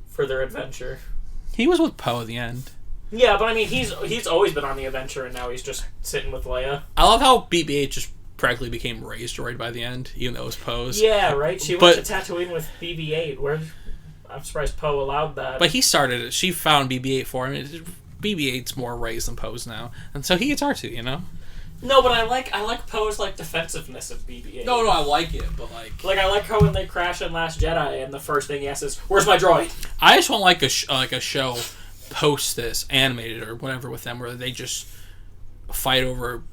for their adventure. He was with Poe at the end. Yeah, but I mean, he's always been on the adventure, and now he's just sitting with Leia. I love how BB-8 just practically became Rey's droid by the end, even though it was Poe's. Yeah, right? She went to Tatooine with BB-8. I'm surprised Poe allowed that. But he started it. She found BB-8 for him. BB-8's more Rey's than Poe's now. And so he gets R2, you know? No, but I like Poe's, like, defensive-ness of BB-8. No, I like it, but, like... Like, I like how when they crash in Last Jedi, and the first thing he asks is, where's my droid? I just want, like, a show post this, animated or whatever with them, where they just fight over...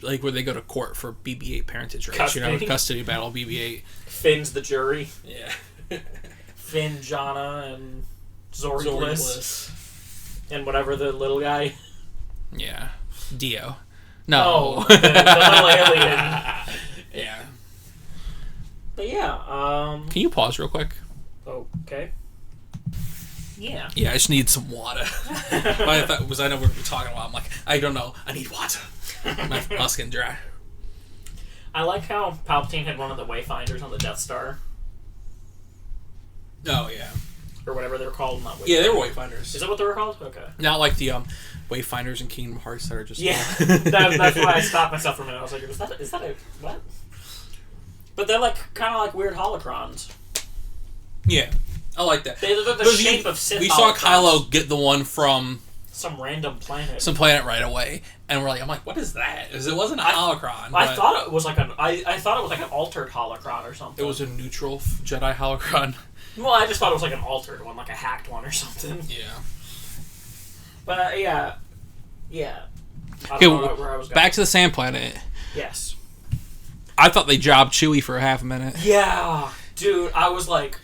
like where they go to court for BB-8 parentage rights, custody battle BB-8. Finn's the jury. Yeah. Finn, Jana, and Zori Bliss. And whatever the little guy. Yeah. Dio. No. Oh, the little alien. Yeah. But yeah, Can you pause real quick? Okay. Yeah. Yeah, I just need some water. I know we were talking a while. I'm like, I don't know. I need water. My mouth's getting dry. I like how Palpatine had one of the Wayfinders on the Death Star. Oh, yeah. or whatever they were called. Not Wayfinders. Yeah, they were Wayfinders. Is that what they were called? Okay. Not like the Wayfinders in Kingdom Hearts that are just... Yeah, that's why I stopped myself for a minute. I was like, is that a... what? But they're like kind of like weird holocrons. Yeah, I like that. They're the shape of Sith. We saw Kylo get the one from some random planet. Some planet right away, and I'm like, what is that? Because it wasn't a holocron. I thought it was like I thought it was like an altered holocron or something. It was a neutral Jedi holocron. Well, I just thought it was like an altered one, like a hacked one or something. Yeah. But yeah. I don't know where I was going. Back to the sand planet. Yes. I thought they jobbed Chewie for a half a minute. Yeah, dude. I was like,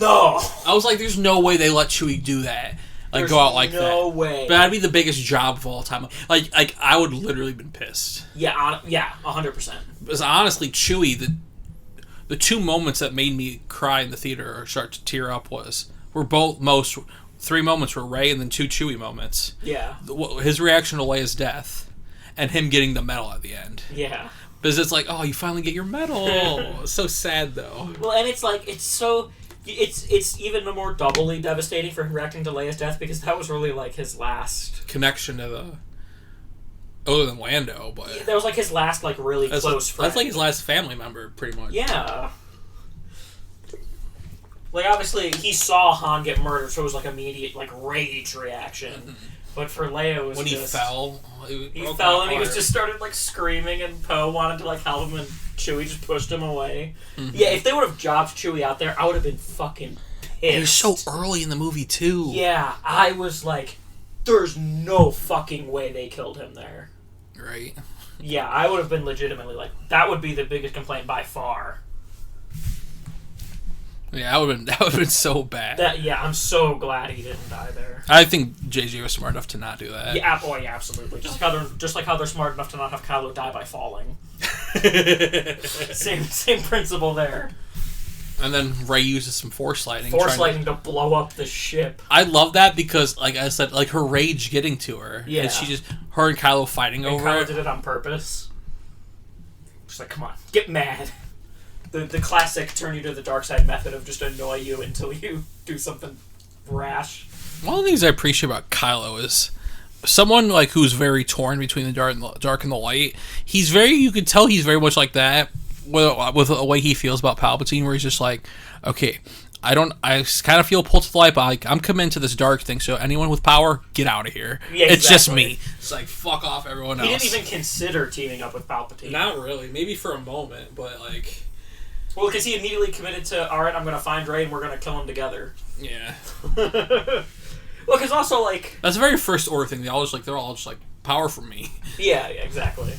no. I was like, there's no way they let Chewie do that. Like, there's go out like no that. No way. But that'd be the biggest job of all time. Like I would literally been pissed. Yeah, 100%. Because honestly, Chewie, the two moments that made me cry in the theater or start to tear up three moments were Rey and then two Chewie moments. Yeah. His reaction to Leia's death and him getting the medal at the end. Yeah. Because it's like, oh, you finally get your medal. It's so sad, though. Well, and it's like, it's even more doubly devastating for him reacting to Leia's death because that was really like his last... connection to the... other than Lando, but... Yeah, that was like his last, like, really close friend. That's like his last family member, pretty much. Yeah. Like, obviously, he saw Han get murdered, so it was like immediate, like, rage reaction. Mm-hmm. But for Leia, it was when just... he fell... He fell and he just started, like, screaming, and Poe wanted to, like, help him, and Chewie just pushed him away. Mm-hmm. Yeah, if they would have jobbed Chewie out there, I would have been fucking pissed. It was so early in the movie, too. Yeah, I was like, there's no fucking way they killed him there. Right. Yeah, I would have been legitimately like, that would be the biggest complaint by far. Yeah, that would have been so bad. I'm so glad he didn't die there. I think JJ was smart enough to not do that. Yeah, absolutely. Just like how they're smart enough to not have Kylo die by falling. same principle there. And then Rey uses some force lightning. Force lightning to blow up the ship. I love that because, like I said, like her rage getting to her. Yeah. And her and Kylo fighting over Kylo it. did it on purpose. Just like, come on, get mad. The classic turn you to the dark side method of just annoy you until you do something rash. One of the things I appreciate about Kylo is someone like who's very torn between the dark and the light. You could tell he's very much like that with the way he feels about Palpatine, where he's just like, okay, I kind of feel pulled to the light, but like, I'm coming to this dark thing, so anyone with power, get out of here. Yeah, exactly. It's just me. It's like, fuck off everyone else. He didn't even consider teaming up with Palpatine. Not really. Maybe for a moment, but like... Well, because he immediately committed to, alright, I'm going to find Rey and we're going to kill him together. Yeah. Well, because also, like... That's a very first order thing. They're all just like, power from me. Yeah, the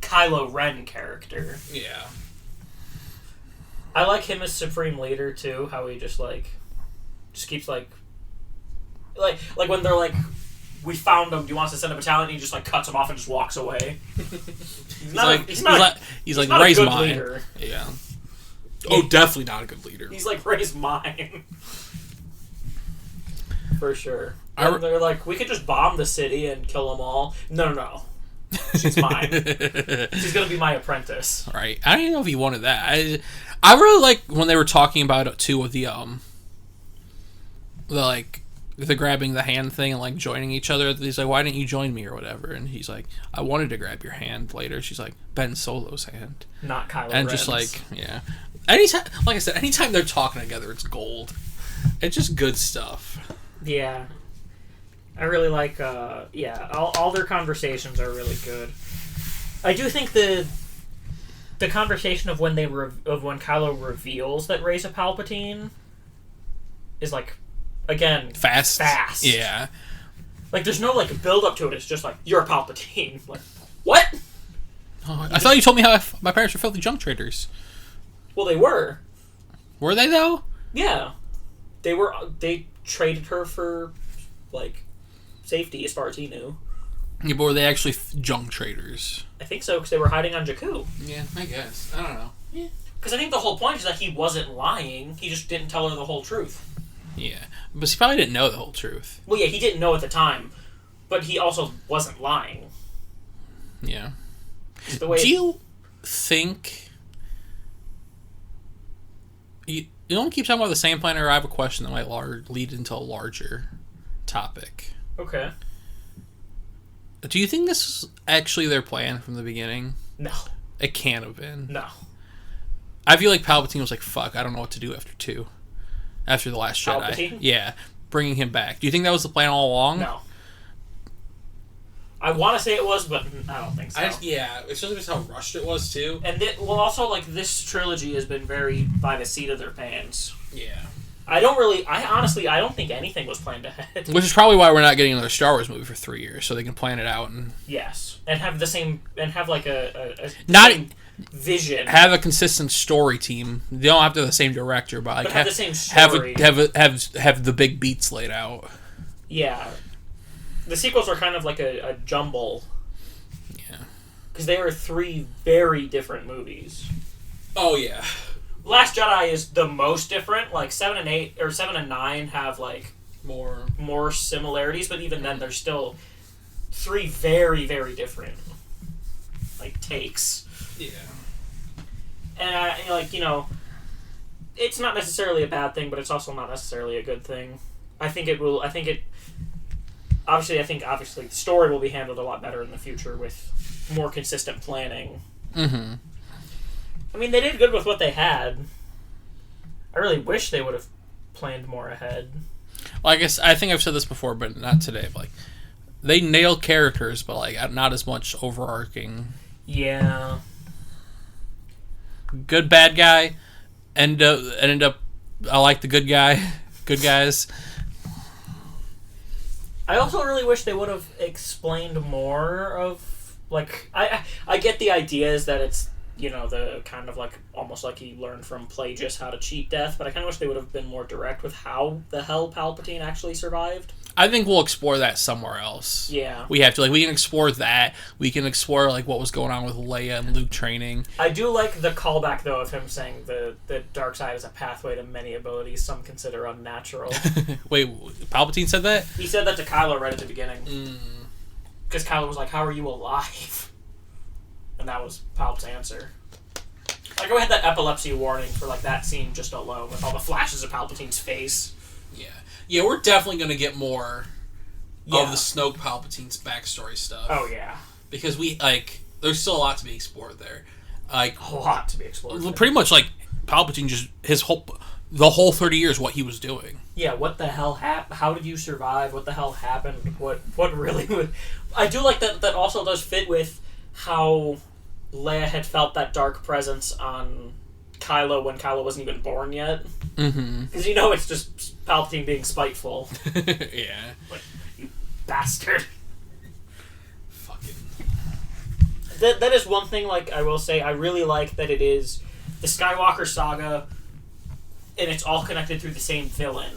Kylo Ren character. Yeah. I like him as Supreme Leader, too. How he just keeps, like when they're like, we found him, do you want us to send a battalion? And he just, like, cuts him off and just walks away. He's like Rey's mine. Leader. Yeah. Oh, definitely not a good leader. He's like, Rey's mine. For sure. And they're like, we could just bomb the city and kill them all. No. She's mine. She's gonna be my apprentice. Right. I don't even know if he wanted that. I really like when they were talking about it too with the grabbing the hand thing and like joining each other. He's like, why didn't you join me or whatever? And he's like, I wanted to grab your hand later. She's like, Ben Solo's hand, not Kylo Ren's. And just like, yeah. Anytime, like I said, anytime they're talking together, it's gold. It's just good stuff. Yeah. I really like, all their conversations are really good. I do think the conversation of when when Kylo reveals that Rey's a Palpatine is like, again, fast. Yeah. Like, there's no like build up to it. It's just like, you're a Palpatine. Like, what? Oh, I thought you told me how my parents were filthy junk traders. Well, they were. Were they though? Yeah, they were. They traded her for like safety, as far as he knew. Yeah, but were they actually junk traders? I think so, because they were hiding on Jakku. Yeah, I guess. I don't know. Yeah. Because I think the whole point is that he wasn't lying. He just didn't tell her the whole truth. Yeah. But he probably didn't know the whole truth. Well, yeah, he didn't know at the time. But he also wasn't lying. Yeah. Do you think... You don't keep talking about the same planet, or I have a question that might lead into a larger topic. Okay. Do you think this was actually their plan from the beginning? No. It can't have been. No. I feel like Palpatine was like, fuck, I don't know what to do after 2. After The Last Jedi. Palpatine? Yeah. Bringing him back. Do you think that was the plan all along? No. I want to say it was, but I don't think so. It's just how rushed it was, too. And also, like, this trilogy has been very by the seat of their pants. Yeah. I honestly don't think anything was planned ahead. Which is probably why we're not getting another Star Wars movie for 3 years, so they can plan it out and... Yes. And have like a vision. Have a consistent story team. They don't have to have the same director, but like have the same story. Have the big beats laid out. Yeah. The sequels are kind of like a jumble. Yeah. Because they are 3 very different movies. Oh, yeah. Last Jedi is the most different. Like 7 and 8 or 7 and 9 have like more similarities, but even then they're still 3 very, very different like takes. Yeah. And it's not necessarily a bad thing, but it's also not necessarily a good thing. Obviously the story will be handled a lot better in the future with more consistent planning. Mm-hmm. I mean, they did good with what they had. I really wish they would have planned more ahead. Well, I think I've said this before, but not today. But, like, they nailed characters, but like not as much overarching. Yeah. Good bad guy, ended up. I like the good guy. Good guys. I also really wish they would have explained more of, like, I get the idea is that it's, the kind of like, almost like he learned from Plagueis how to cheat death, but I kind of wish they would have been more direct with how the hell Palpatine actually survived. I think we'll explore that somewhere else. Yeah. We have to, like, we can explore that. We can explore, like, what was going on with Leia and Luke training. I do like the callback, though, of him saying the dark side is a pathway to many abilities some consider unnatural. Wait, Palpatine said that? He said that to Kylo right at the beginning. Because Kylo was like, how are you alive? And that was Palp's answer. Like, I had that epilepsy warning for, like, that scene just alone, with all the flashes of Palpatine's face. Yeah. Yeah, we're definitely going to get more of the Snoke Palpatine's backstory stuff. Oh, yeah. Because there's still a lot to be explored there. Like, a lot to be explored. Pretty much, like, Palpatine just, the whole 30 years, what he was doing. Yeah, what the hell happened? How did you survive? What the hell happened? What really would... I do like that also does fit with how Leia had felt that dark presence on Kylo when Kylo wasn't even born yet. Mm-hmm. Because it's just Palpatine being spiteful. Yeah. Like, you bastard. Fucking... That is one thing, like, I will say, I really like that it is the Skywalker Saga, and it's all connected through the same villain,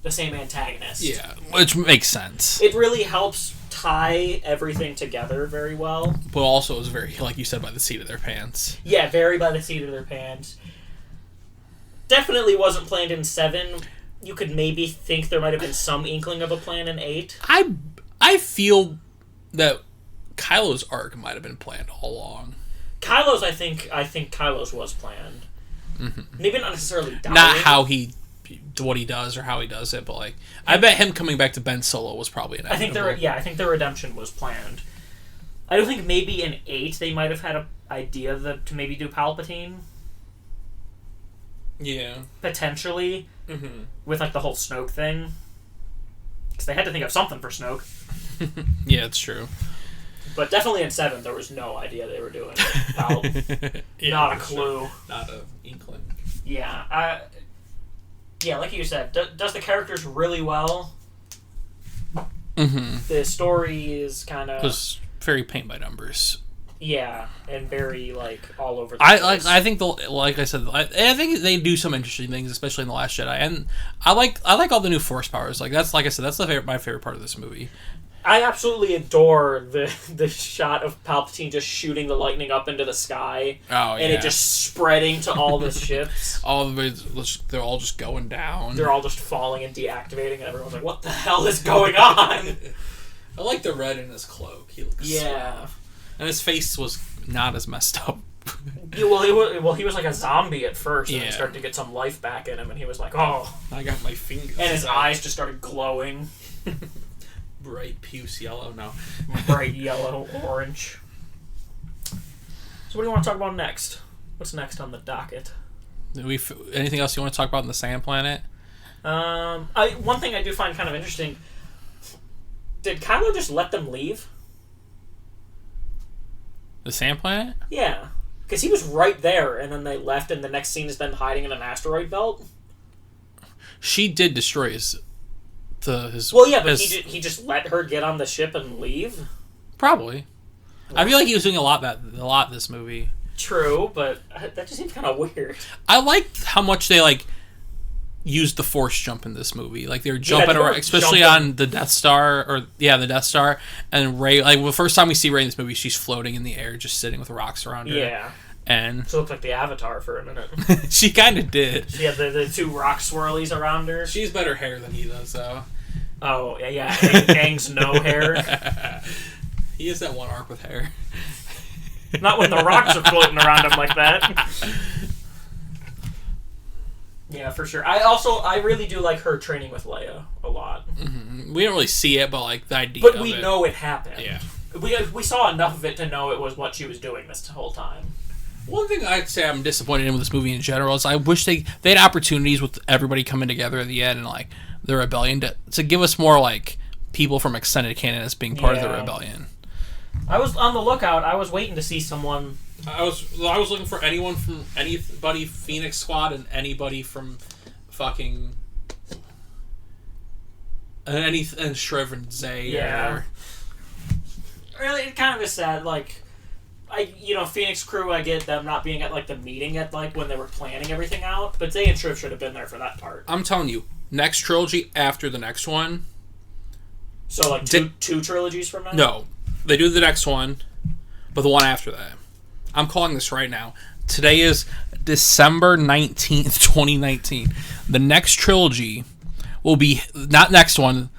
the same antagonist. Yeah, which makes sense. It really helps tie everything together very well. But also it was very, like you said, by the seat of their pants. Yeah, very by the seat of their pants. Definitely wasn't planned in 7. You could maybe think there might have been some inkling of a plan in 8. I feel that Kylo's arc might have been planned all along. Kylo's, I think Kylo's was planned. Mm-hmm. Maybe not necessarily dying. Not what he does or how he does it, but like I bet him coming back to Ben Solo was probably inevitable. I think the redemption was planned. I don't think maybe in 8 they might have had an idea to maybe do Palpatine. Yeah. Potentially. Mm-hmm. With like the whole Snoke thing. Because they had to think of something for Snoke. Yeah, it's true. But definitely in 7 there was no idea they were doing it. Yeah, not a clue. Sure. Not an inkling. Yeah. Yeah, like you said, does the characters really well. Mm-hmm. The story is kind of... It was very paint by numbers. Yeah, and very, like, all over the place. I think, like I said, I think they do some interesting things, especially in The Last Jedi. And I like all the new Force powers. Like I said, that's my favorite part of this movie. I absolutely adore the shot of Palpatine just shooting the lightning up into the sky. Oh, yeah. And it just spreading to all the ships. They're all just going down. They're all just falling and deactivating, and everyone's like, what the hell is going on? I like the red in his cloak. He looks suave. And his face was not as messed up He was like a zombie at first, and he started to get some life back in him, and he was like, "Oh, I got my fingers." And his eyes just started glowing, bright puce yellow. No, bright yellow, orange. So, what do you want to talk about next? What's next on the docket? Anything else you want to talk about in the Sand Planet? One thing I do find kind of interesting. Did Kylo just let them leave? The Sand Planet? Yeah. Because he was right there, and then they left, and the next scene is them hiding in an asteroid belt. She did destroy his. Well, yeah, but he just let her get on the ship and leave? Probably. I feel like he was doing a lot this movie. True, but that just seems kind of weird. I liked how much they, like, used the Force jump in this movie. Like, they were jumping around, especially on the Death Star, the Death Star, and Rey, like, the first time we see Rey in this movie, she's floating in the air, just sitting with rocks around her. Yeah. And she looked like the Avatar for a minute. She kind of did. She had the two rock swirlies around her. She's better hair than he does, though. Oh, yeah. Aang's no hair. He has that one arc with hair. Not when the rocks are floating around him like that. Yeah, for sure. I really do like her training with Leia a lot. Mm-hmm. We don't really see it, but like the idea. But we know it happened. Yeah. We saw enough of it to know it was what she was doing this whole time. One thing I'd say I'm disappointed in with this movie in general is I wish they had opportunities with everybody coming together at the end and like the rebellion to give us more like people from extended canon as being part of the rebellion. I was on the lookout. I was waiting to see someone. I was looking for anyone from anybody Phoenix Squad and anybody from fucking and Shriv and Zay. Yeah. Really, it kind of is sad. Like, Phoenix Crew. I get them not being at like the meeting at like when they were planning everything out, but Zay and Shriv should have been there for that part. I'm telling you, next trilogy after the next one. So like two trilogies from now. No. They do the next one, but the one after that. I'm calling this right now. Today is December 19th, 2019. The next trilogy will be... Not next one.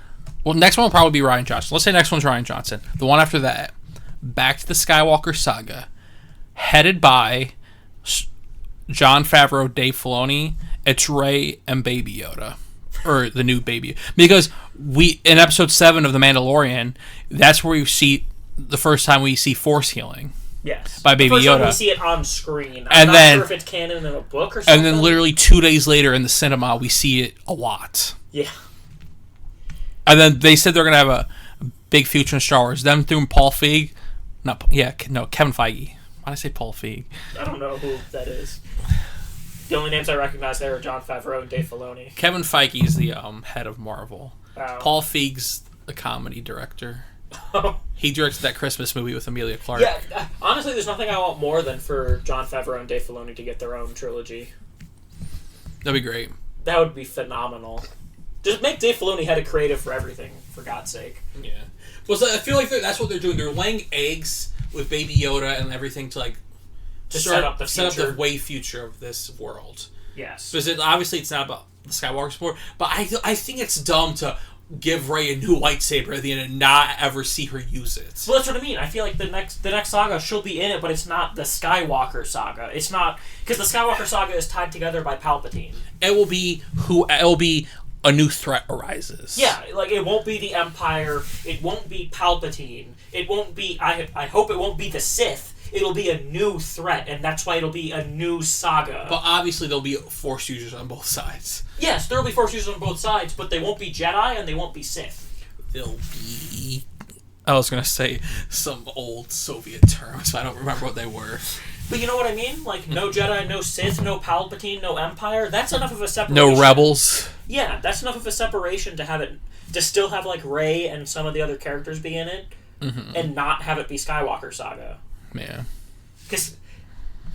Well, next one will probably be Rian Johnson. Let's say next one's Rian Johnson. The one after that, back to the Skywalker Saga, headed by Jon Favreau, Dave Filoni. It's Rey and Baby Yoda. Or the new Baby. Because in episode 7 of The Mandalorian, that's where we see... The first time we see Force healing. Yes. By Baby Yoda. Time we see it on screen. I'm not sure if it's canon in a book or something. And then literally 2 days later in the cinema, we see it a lot. Yeah. And then they said they're going to have a big future in Star Wars. Them through Paul Feig. Kevin Feige. Why did I say Paul Feig? I don't know who that is. The only names I recognize there are Jon Favreau and Dave Filoni. Kevin Feige is the head of Marvel. Wow. Paul Feig's the comedy director. He directed that Christmas movie with Emilia Clarke. Yeah, honestly, there's nothing I want more than for Jon Favreau and Dave Filoni to get their own trilogy. That'd be great. That would be phenomenal. Just make Dave Filoni head of creative for everything, for God's sake. Yeah. Well, so I feel like that's what they're doing. They're laying eggs with Baby Yoda and everything to set up the way future of this world. Yes. Because obviously it's not about the Skywalker sport, but I think it's dumb to give Rey a new lightsaber at the end and not ever see her use it. Well, that's what I mean. I feel like the next saga she'll be in it, but it's not the Skywalker Saga. It's not because the Skywalker Saga is tied together by Palpatine. It will be a new threat arises. Yeah, like it won't be the Empire. It won't be Palpatine. It won't be. I hope it won't be the Sith. It'll be a new threat, and that's why it'll be a new saga. But obviously there'll be Force users on both sides. Yes, there'll be Force users on both sides, but they won't be Jedi and they won't be Sith. They'll be... I was going to say some old Soviet terms, but I don't remember what they were. But you know what I mean? Like, no Jedi, no Sith, no Palpatine, no Empire. That's enough of a separation. No rebels. Yeah, that's enough of a separation to still have, like, Rey and some of the other characters be in it, and not have it be Skywalker Saga. Yeah. Because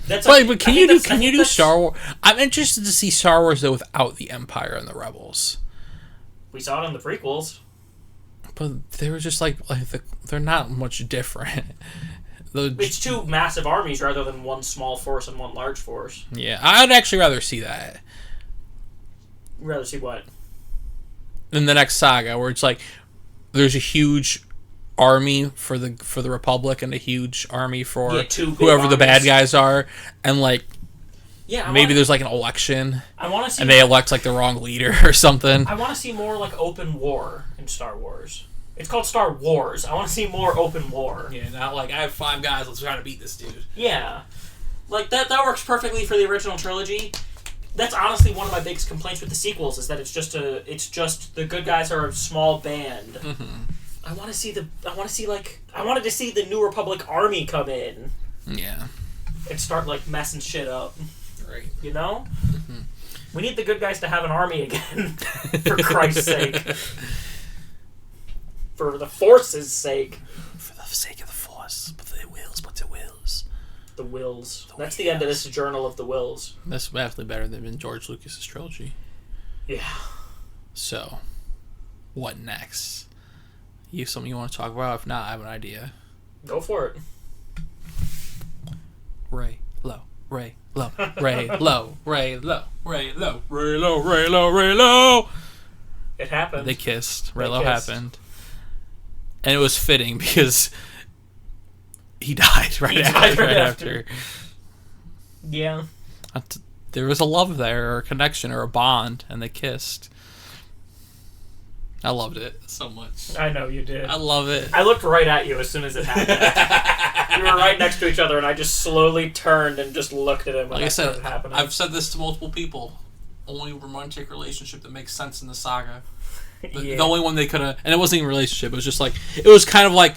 that's but can you do Star Wars? I'm interested to see Star Wars though without the Empire and the Rebels. We saw it in the prequels. But they were just they're not much different. It's two massive armies rather than one small force and one large force. Yeah, I'd actually rather see that. Rather see what? In the next saga, where it's like there's a huge army for the Republic and a huge army for whoever the bad guys are, and like maybe there's like an election. I want to see, and they elect like the wrong leader or something. I want to see more like open war in Star Wars. It's called Star Wars. I want to see more open war. Yeah, not like I have 5 guys. Let's try to beat this dude. Yeah, like that works perfectly for the original trilogy. That's honestly one of my biggest complaints with the sequels is that it's just the good guys are a small band. Mm-hmm. I wanted to see the New Republic army come in. Yeah. And start like messing shit up. Right. You know? Mm-hmm. We need the good guys to have an army again. For Christ's sake. For the Force's sake. For the sake of the Force. But the wills. The Wills. That's the end of this Journal of the Wills. That's vastly better than George Lucas's trilogy. Yeah. So, what next? You have something you want to talk about? If not, I have an idea. Go for it. Ray low, Ray low, Ray low, Ray low, Ray low, Ray low, Ray low, Ray low. It happened. They kissed. Raylo happened, and it was fitting because he died right after. Yeah. There was a love there, or a connection, or a bond, and they kissed. I loved it so much. I know you did. I love it. I looked right at you as soon as it happened. We were right next to each other, and I just slowly turned and just looked at him when that started happening. I've said this to multiple people. Only romantic relationship that makes sense in the saga. The only one they could have... And it wasn't even a relationship. It was just like... It was kind of like...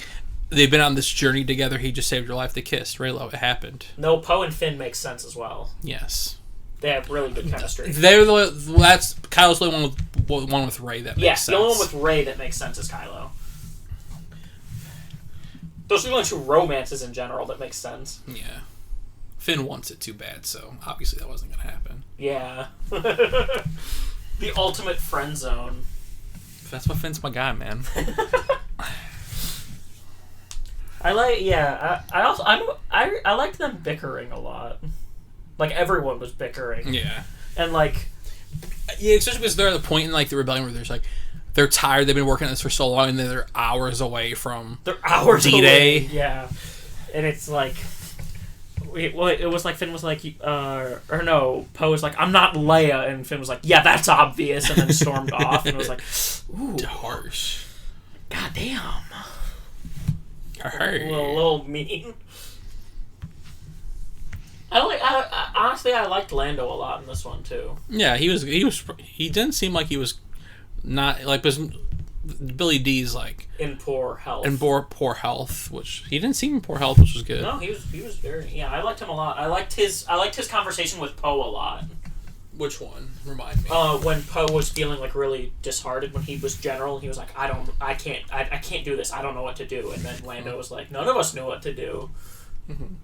They've been on this journey together. He just saved your life. They kissed. Raylo, it happened. No, Poe and Finn make sense as well. Yes. They have really good chemistry. That's Kylo's the one with Rey that makes sense. Yeah, the only one with Rey that makes sense is Kylo. Those are the only 2 romances in general that make sense. Yeah. Finn wants it too bad, so obviously that wasn't going to happen. Yeah. The ultimate friend zone. That's what Finn's my guy, man. I liked them bickering a lot. Like, everyone was bickering. Yeah. And, like... Yeah, especially because they're at the point in, like, the rebellion where there's, like... They're tired, they've been working on this for so long, and then they're hours away from... They're hours D-Day. away. Yeah. And it's, like... It was like Finn was like... or no, Poe was like, I'm not Leia, and Finn was like, yeah, that's obvious, and then stormed off, and it was like, ooh. Harsh. Goddamn. A little mean. Honestly, I liked Lando a lot in this one too. Yeah, he didn't seem like he was not like Billy D's like in poor health. Poor health, which he didn't seem in poor health, which was good. No, he was very I liked him a lot. I liked his conversation with Poe a lot. Which one? Remind me. When Poe was feeling like really disheartened when he was general, he was like, I can't do this. I don't know what to do. And then Lando was like, none of us knew what to do. Mm-hmm.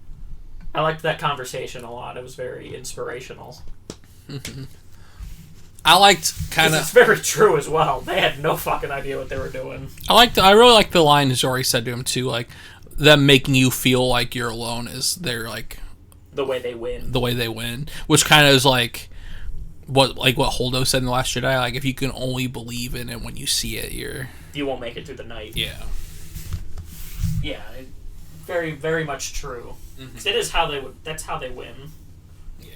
I liked that conversation a lot. It was very inspirational. Mm-hmm. I liked kind of... It's very true as well. They had no fucking idea what they were doing. I really liked the line Zori said to him too, like them making you feel like you're alone is their like the way they win. Which kind of is like what Holdo said in The Last Jedi, like if you can only believe in it when you see it, you won't make it through the night. Yeah. Yeah, very, very much true. Because it is that's how they win. Yeah.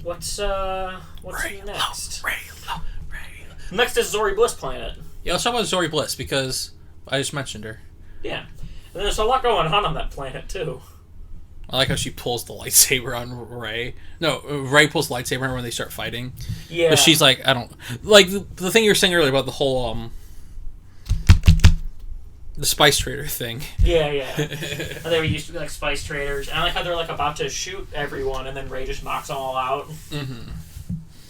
What's next? Ray. Next is Zori Bliss Planet. Yeah, let's talk about Zori Bliss because I just mentioned her. Yeah. And there's a lot going on that planet too. I like how she pulls the lightsaber on Rey. No, Rey pulls the lightsaber on her when they start fighting. Yeah. But she's like, I don't... Like, the thing you were saying earlier about the whole, the spice trader thing. Yeah. They used to be like spice traders. And I like how they're like about to shoot everyone and then Rey just knocks them all out. Mm-hmm.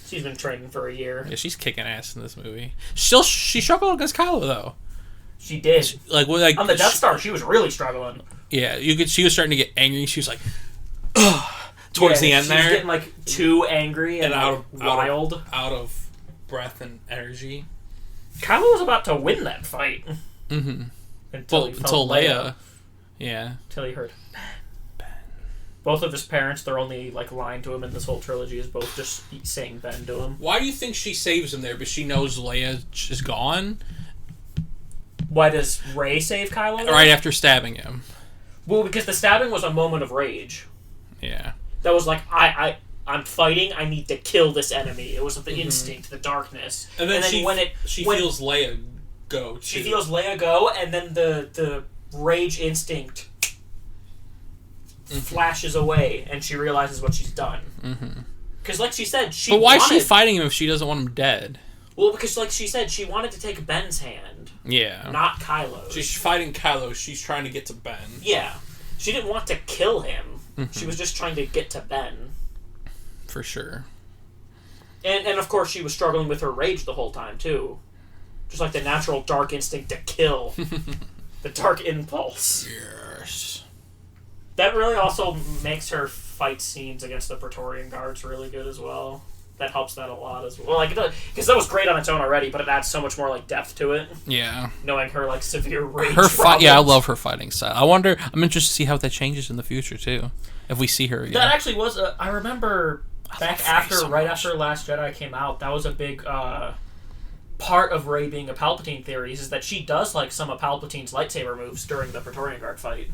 She's been training for a year. Yeah, she's kicking ass in this movie. She struggled against Kylo, though. She did. Like on the Death Star, she was really struggling. Yeah, she was starting to get angry. She was like, ugh, towards the end there. She was getting like too angry and wild. Out of breath and energy. Kylo was about to win that fight. Mm-hmm. Until Leia. Yeah. Until he heard Ben. Both of his parents, their only like line to him in this whole trilogy is both just saying Ben to him. Why do you think she saves him there? But she knows Leia is gone? Why does Rey save Kylo? Right after stabbing him. Well, because the stabbing was a moment of rage. Yeah. That was like, I'm fighting, I need to kill this enemy. It was the instinct, the darkness. And then she feels Leia go, too. She feels Leia go, and then the rage instinct flashes away, and she realizes what she's done. Because, like she said, But why is she fighting him if she doesn't want him dead? Well, because, like she said, she wanted to take Ben's hand. Yeah. Not Kylo's. She's fighting Kylo. She's trying to get to Ben. Yeah. She didn't want to kill him. She was just trying to get to Ben. For sure. And of course, she was struggling with her rage the whole time, too. Just like the natural dark instinct to kill. The dark impulse. Yes. That really also makes her fight scenes against the Praetorian Guards really good as well. That helps that a lot as well. Like, because that was great on its own already, but it adds so much more like depth to it. Yeah. Knowing her like severe rage. Her fight, yeah, I love her fighting style. I'm interested to see how that changes in the future too, if we see her again. That actually was I remember back after Last Jedi came out, that was a big part of Rey being a Palpatine theories is that she does like some of Palpatine's lightsaber moves during the Praetorian Guard fight.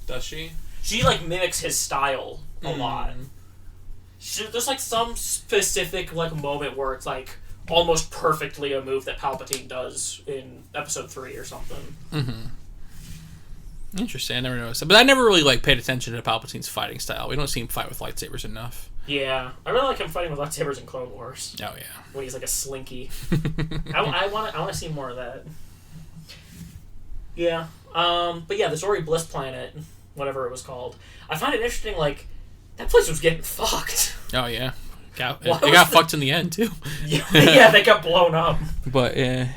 Does she? She like mimics his style a lot. There's like some specific like moment where it's like almost perfectly a move that Palpatine does in Episode 3 or something. Interesting. I never noticed that, but I never really like paid attention to Palpatine's fighting style. We don't see him fight with lightsabers enough. Yeah, I really like him fighting with lightsabers in Clone Wars. Oh yeah, when he's like a slinky. I want to see more of that. Yeah, but yeah, the Zori Bliss planet, whatever it was called, I find it interesting. Like that place was getting fucked. Oh yeah, it got fucked in the end too. Yeah, they got blown up. But yeah.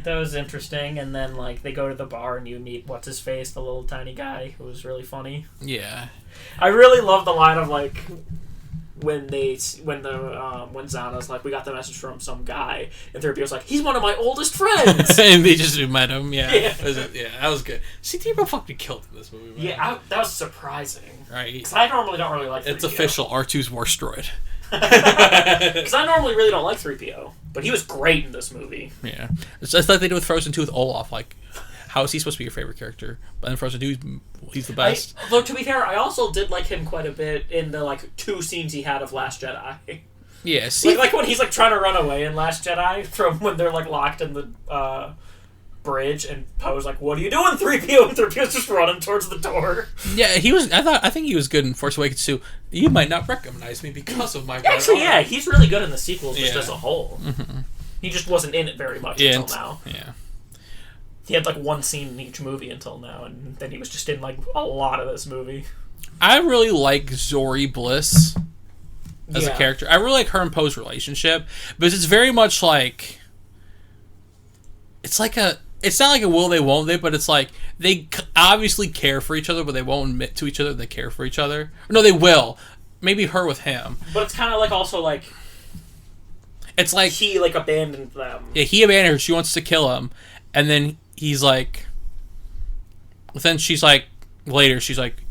That was interesting, and then like they go to the bar and you meet what's his face, the little tiny guy who was really funny. Yeah, I really love the line of like when Zana's like, we got the message from some guy, and 3PO's like, he's one of my oldest friends. And they just met him. Yeah, that was good. C-3PO fucking killed in this movie. Man. Yeah, that was surprising. Right, because I normally don't really like 3PO. It's official. R2's worst droid. Because I normally really don't like 3PO, but he was great in this movie. Yeah, it's just like they did with Frozen 2 with Olaf. Like, how is he supposed to be your favorite character? But in Frozen 2, he's the best. Though to be fair, I also did like him quite a bit in the like 2 scenes he had of Last Jedi. Yeah, see, like when he's like trying to run away in Last Jedi from when they're like locked in the bridge, and Poe's like, "What are you doing, 3PO?" And 3PO's just running towards the door. Yeah, he was. I think he was good in Force Awakens too. You might not recognize me because of my. Actually, yeah, he's really good in the sequels just as a whole. He just wasn't in it very much until now. Yeah. He had like one scene in each movie until now, and then he was just in like a lot of this movie. I really like Zori Bliss as a character. I really like her and Poe's relationship, because it's very much like it's not like a will they won't they, but it's like they obviously care for each other, but they won't admit to each other they care for each other. No, they will. Maybe her with him. But it's kind of like also like it's like he like abandoned them. Yeah, he abandoned her. She wants to kill him, and then he's like. Then she's like later. She's like,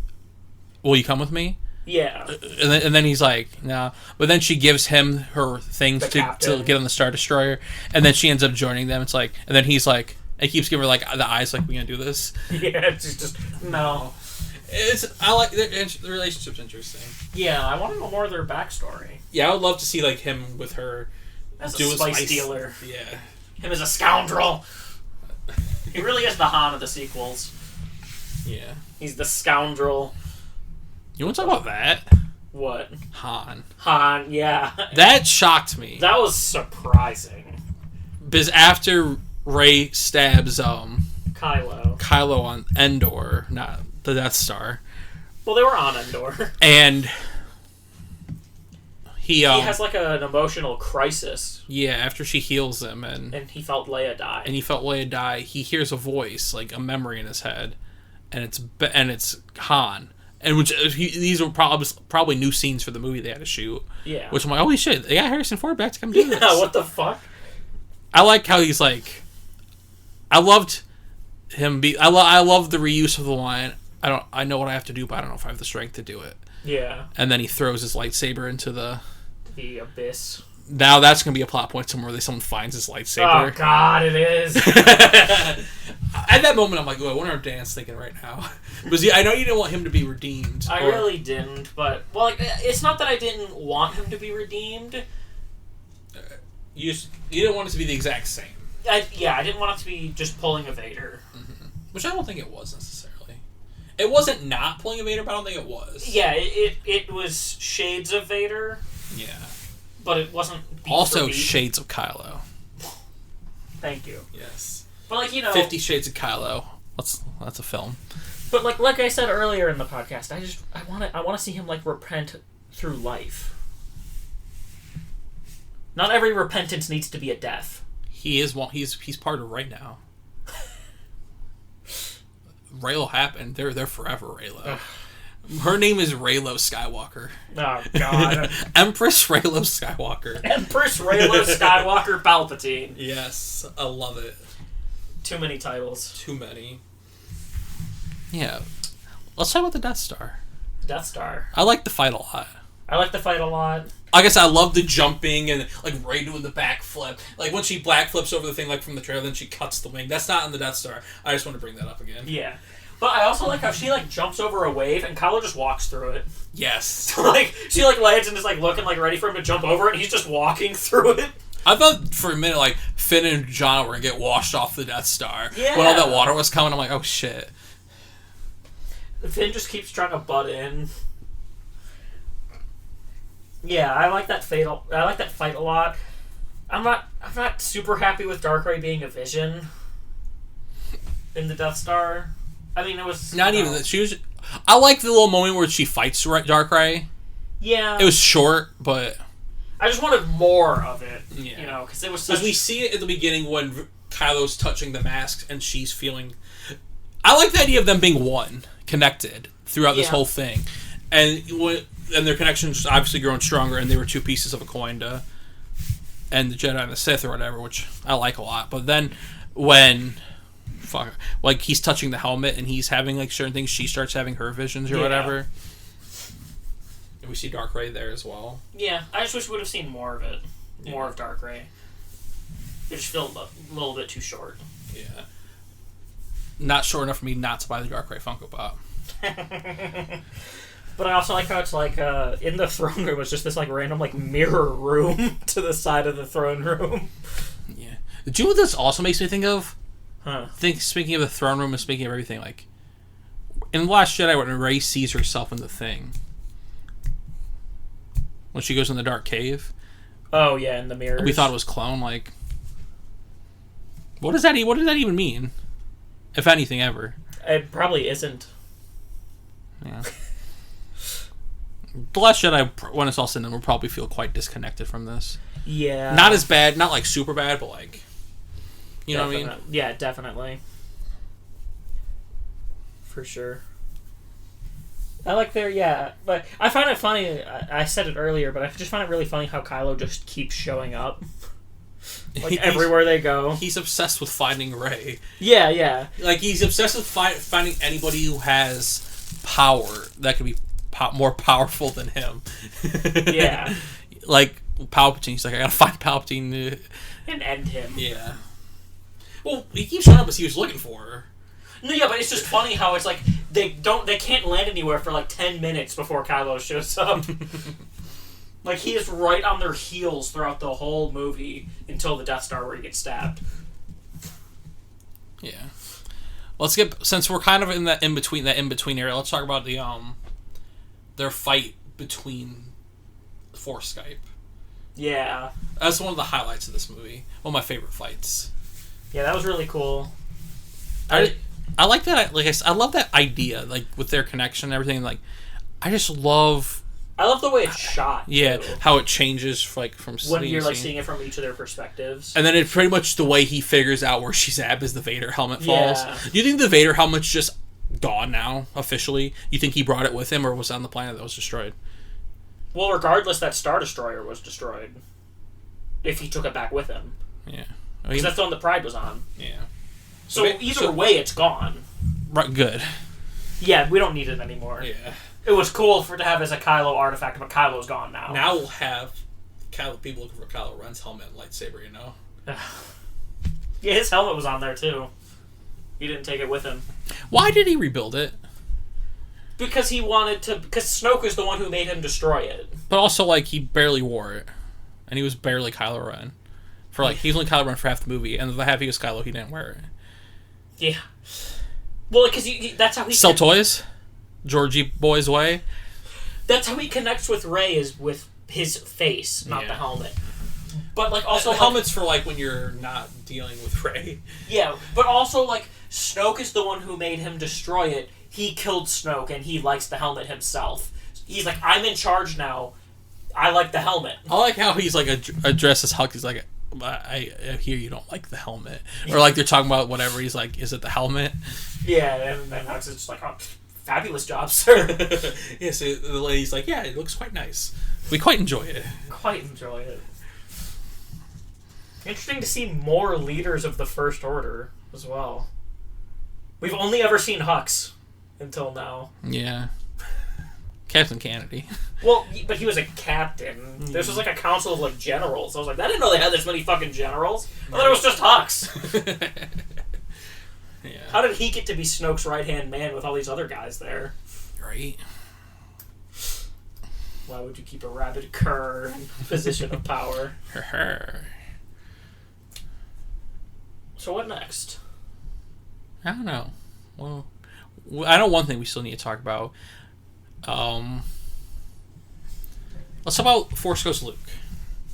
"Will you come with me?" Yeah. And then he's like, "No." But then she gives him her things to get on the Star Destroyer, and then she ends up joining them. It's like, and then he's like. It keeps giving her like the eyes, like, we gonna do this? Yeah, it's just no. I like the relationship's interesting. Yeah, I want to know more of their backstory. Yeah, I would love to see like him with her as a spice dealer. Yeah, him as a scoundrel. He really is the Han of the sequels. Yeah, he's the scoundrel. You want to talk about that? What? Han, yeah. That shocked me. That was surprising. Because after Rey stabs Kylo on Endor, not the Death Star. Well, they were on Endor. And he has like an emotional crisis. Yeah, after she heals him and he felt Leia die. He hears a voice, like a memory in his head, and it's Han. And these were probably new scenes for the movie they had to shoot. Yeah. Which I'm like, holy shit, they got Harrison Ford back to come do this. Yeah, what the fuck? I like how he's like. I loved him. I love the reuse of the line. I know what I have to do, but I don't know if I have the strength to do it. Yeah. And then he throws his lightsaber into the abyss. now that's going to be a plot point somewhere where someone finds his lightsaber. Oh, God, it is. At that moment, I'm like, oh, I wonder what Dan's thinking right now. Because I know you didn't want him to be redeemed. I really didn't, but... Well, like, it's not that I didn't want him to be redeemed. You didn't want it to be the exact same. I didn't want it to be just pulling a Vader. Mm-hmm. Which I don't think it was, necessarily. It wasn't not pulling a Vader, but I don't think it was. Yeah, it was shades of Vader. Yeah. But it wasn't beat also for beat. shades of Kylo. Thank you. Yes. But, like, 50 Shades of Kylo. That's a film. But, like I said earlier in the podcast, I want to see him, like, repent through life. Not every repentance needs to be a death. He's part of right now. Raylo happened. They're forever, Raylo. Her name is Raylo Skywalker. Oh, God. Empress Raylo Skywalker. Empress Raylo Skywalker Palpatine. Yes, I love it. Too many titles. Too many. Yeah. Let's talk about the Death Star. Death Star. I like the fight a lot. I guess I love the jumping and like Rey doing the backflip. Like when she backflips over the thing like from the trailer, then she cuts the wing. That's not in the Death Star. I just want to bring that up again. Yeah. But I also like how she like jumps over a wave and Kylo just walks through it. Yes. So like she like lands and is like looking like ready for him to jump over it and he's just walking through it. I thought for a minute like Finn and John were gonna get washed off the Death Star. Yeah. When all that water was coming, I'm like, oh shit. Finn just keeps trying to butt in. Yeah, I like that fight a lot. I'm not super happy with Dark Rey being a vision in the Death Star. I mean, it was not even that. She was. I like the little moment where she fights Dark Rey. Yeah, it was short, but I just wanted more of it. Yeah, because it was. Because we see it at the beginning when Kylo's touching the masks and she's feeling. I like the idea of them being one, connected throughout this whole thing, and their connection's obviously growing stronger, and they were two pieces of a coin and the Jedi and the Sith or whatever, which I like a lot. But then when like he's touching the helmet and he's having like certain things, she starts having her visions or whatever. And we see Dark Rey there as well. Yeah, I just wish we would have seen more of it. More of Dark Rey. It just felt a little bit too short. Yeah. Not short enough for me not to buy the Dark Rey Funko Pop. But I also like how it's like in the throne room it's just this like random like mirror room to the side of the throne room. Yeah. Do you know what this also makes me think of? Huh. Speaking of the throne room and speaking of everything, like in The Last Jedi when Rey sees herself in the thing. When she goes in the dark cave. Oh yeah, in the mirrors. We thought it was clone, like what does that even mean? If anything ever. It probably isn't. Yeah. The Last Jedi, when it's all said and done, will probably feel quite disconnected from this. Yeah. Not as bad, not like super bad, but like, you know what I mean? Yeah, definitely. For sure. I like but I find it funny, I said it earlier, but I just find it really funny how Kylo just keeps showing up. Like, everywhere they go. He's obsessed with finding Rey. Yeah, yeah. Like, he's obsessed with finding anybody who has power that could be more powerful than him. Yeah. Like, Palpatine. He's like, I gotta find Palpatine. And end him. Yeah. Well, he keeps showing up as he was looking for her. No, yeah, but it's just funny how it's like, they can't land anywhere for like 10 minutes before Kylo shows up. Like, he is right on their heels throughout the whole movie until the Death Star where he gets stabbed. Yeah. Since we're kind of in that in-between area, let's talk about their fight between Force Skype. Yeah. That's one of the highlights of this movie. One of my favorite fights. Yeah, that was really cool. I like that. Like I love that idea, like with their connection and everything. Like, I love the way it's shot. Yeah, too. How it changes, like from when you're like seeing it from each of their perspectives, and then it's pretty much the way he figures out where she's at as the Vader helmet falls. Yeah. Do you think the Vader helmet's just gone now officially? You think he brought it with him, or was it on the planet that was destroyed? Well, regardless, that Star Destroyer was destroyed. If he took it back with him. Yeah, because that's the one the Pride was on. Yeah. So either way, it's gone. Right. Good. Yeah, we don't need it anymore. Yeah. It was cool to have as a Kylo artifact, but Kylo's gone now. Now we'll have people looking for Kylo Ren's helmet and lightsaber, you know? Yeah, his helmet was on there, too. He didn't take it with him. Why did he rebuild it? Because he wanted to... Because Snoke is the one who made him destroy it. But also, like, he barely wore it. And he was barely Kylo Ren. He was only Kylo Ren for half the movie, and the half he was Kylo, he didn't wear it. Yeah. Well, because that's how he... Sell toys? Georgie boy's way? That's how he connects with Rey, is with his face, not the helmet. But, like, also... The helmet's for, like, when you're not dealing with Rey. Yeah, but also, like, Snoke is the one who made him destroy it. He killed Snoke, and he likes the helmet himself. He's like, I'm in charge now. I like the helmet. I like how he's, like, addressed as Hulk. He's like, I hear you don't like the helmet. Or, like, they're talking about whatever. He's like, is it the helmet? Yeah, and then Hux is just like, oh, fabulous job, sir. Yeah, so the lady's like, yeah, it looks quite nice. We quite enjoy it. Quite enjoy it. Interesting to see more leaders of the First Order as well. We've only ever seen Hux until now. Yeah. Captain Kennedy. Well, but he was a captain. This was like a council of like generals. I was like, I didn't know they had this many fucking generals. I thought it was just Hux. Yeah. How did he get to be Snoke's right-hand man with all these other guys there? Right. Why would you keep a rabid cur in a position of power? So what next? I don't know. Well, I know one thing we still need to talk about. Let's talk about Force Ghost Luke.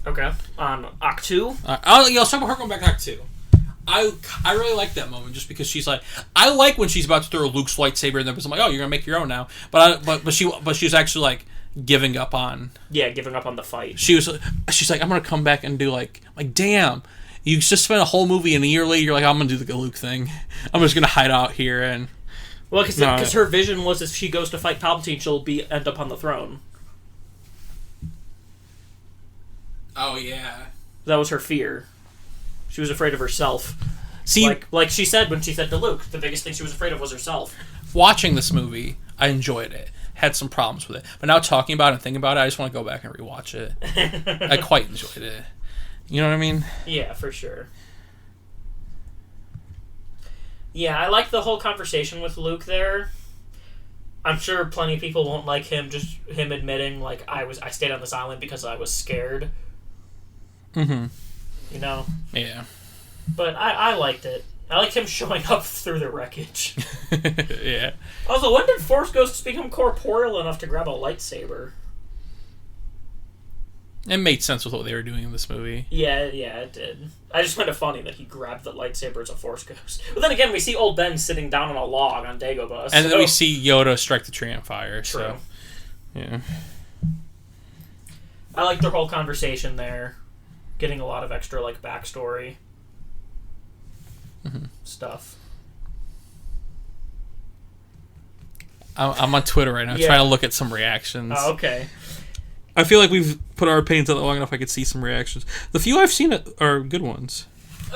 Okay. On Act 2? Let's talk about her going back to Act 2. I really like that moment just because she's like, I like when she's about to throw Luke's lightsaber and then I'm like, oh, you're gonna make your own now. But she was actually like giving up on. Yeah, giving up on the fight. She's like, I'm gonna come back and do like damn. You just spent a whole movie and a year later you're like, I'm gonna do the Luke thing. I'm just gonna hide out here and. Well, because her vision was if she goes to fight Palpatine, she'll end up on the throne. Oh yeah. That was her fear. She was afraid of herself. See, like she said when she said to Luke, the biggest thing she was afraid of was herself. Watching this movie, I enjoyed it. Had some problems with it. But now talking about it and thinking about it, I just want to go back and rewatch it. I quite enjoyed it. You know what I mean? Yeah, for sure. Yeah, I like the whole conversation with Luke there. I'm sure plenty of people won't like him, just him admitting, like, I stayed on this island because I was scared. Mm-hmm. You know? Yeah. But I liked it. I liked him showing up through the wreckage. Yeah. Also, when did Force Ghosts become corporeal enough to grab a lightsaber? It made sense with what they were doing in this movie. Yeah, it did. I just find it funny that he grabbed the lightsaber as a Force Ghost. But then again, we see old Ben sitting down on a log on Dagobah. And then we see Yoda strike the tree on fire. True. So, yeah. I like their whole conversation there. Getting a lot of extra, like, backstory stuff. I'm on Twitter right now trying to look at some reactions. Oh, okay. I feel like we've put our opinions out long enough I could see some reactions. The few I've seen are good ones.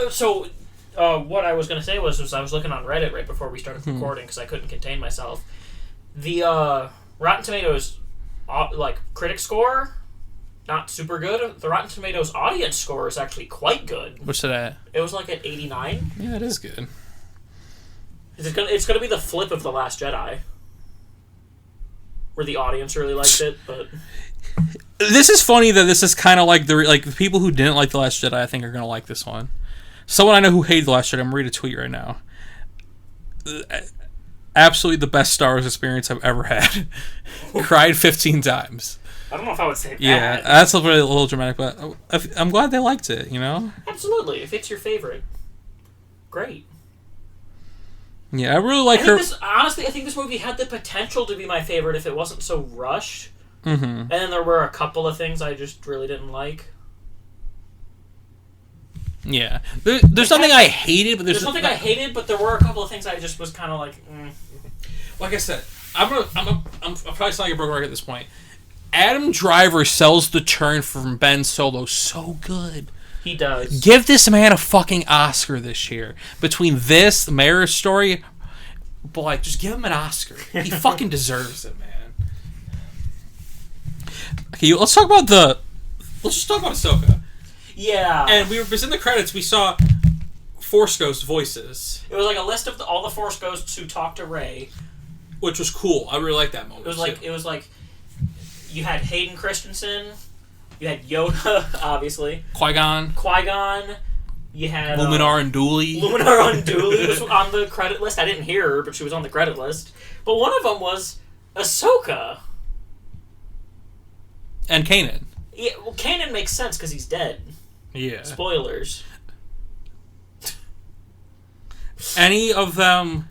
So, what I was going to say was I was looking on Reddit right before we started recording because I couldn't contain myself. The Rotten Tomatoes, critic score, not super good. The Rotten Tomatoes audience score is actually quite good. What's that? It was like at 89. Yeah, it is good. It's gonna be the flip of The Last Jedi, where the audience really liked it, but. This is funny that this is kind of like the people who didn't like The Last Jedi, I think, are gonna like this one. Someone I know who hated The Last Jedi, I'm reading a tweet right now. Absolutely the best Star Wars experience I've ever had. Cried 15 times. I don't know if I would say that. Yeah, that's a little dramatic, but I'm glad they liked it, you know? Absolutely. If it's your favorite, great. Yeah, I really like her. Honestly, I think this movie had the potential to be my favorite if it wasn't so rushed. Mm-hmm. And then there were a couple of things I just really didn't like. Yeah. There's nothing I hated, but there's nothing I hated, but there were a couple of things I just was kind of like, Like I said, I'm probably sounding like a broken record at this point. Adam Driver sells the turn from Ben Solo so good. He does. Give this man a fucking Oscar this year. Between this, the Marriage Story, but just give him an Oscar. He fucking deserves it, man. Okay, let's talk about let's just talk about Ahsoka. Yeah. And we was in the credits, we saw Force Ghost voices. It was like a list of all the Force Ghosts who talked to Rey. Which was cool. I really liked that moment. It was like you had Hayden Christensen, you had Yoda, obviously. Qui-Gon. You had Luminar Unduli. Luminar Unduli was on the credit list. I didn't hear her, but she was on the credit list. But one of them was Ahsoka. And Kanan. Yeah, well, Kanan makes sense because he's dead. Yeah. Spoilers. Any of them...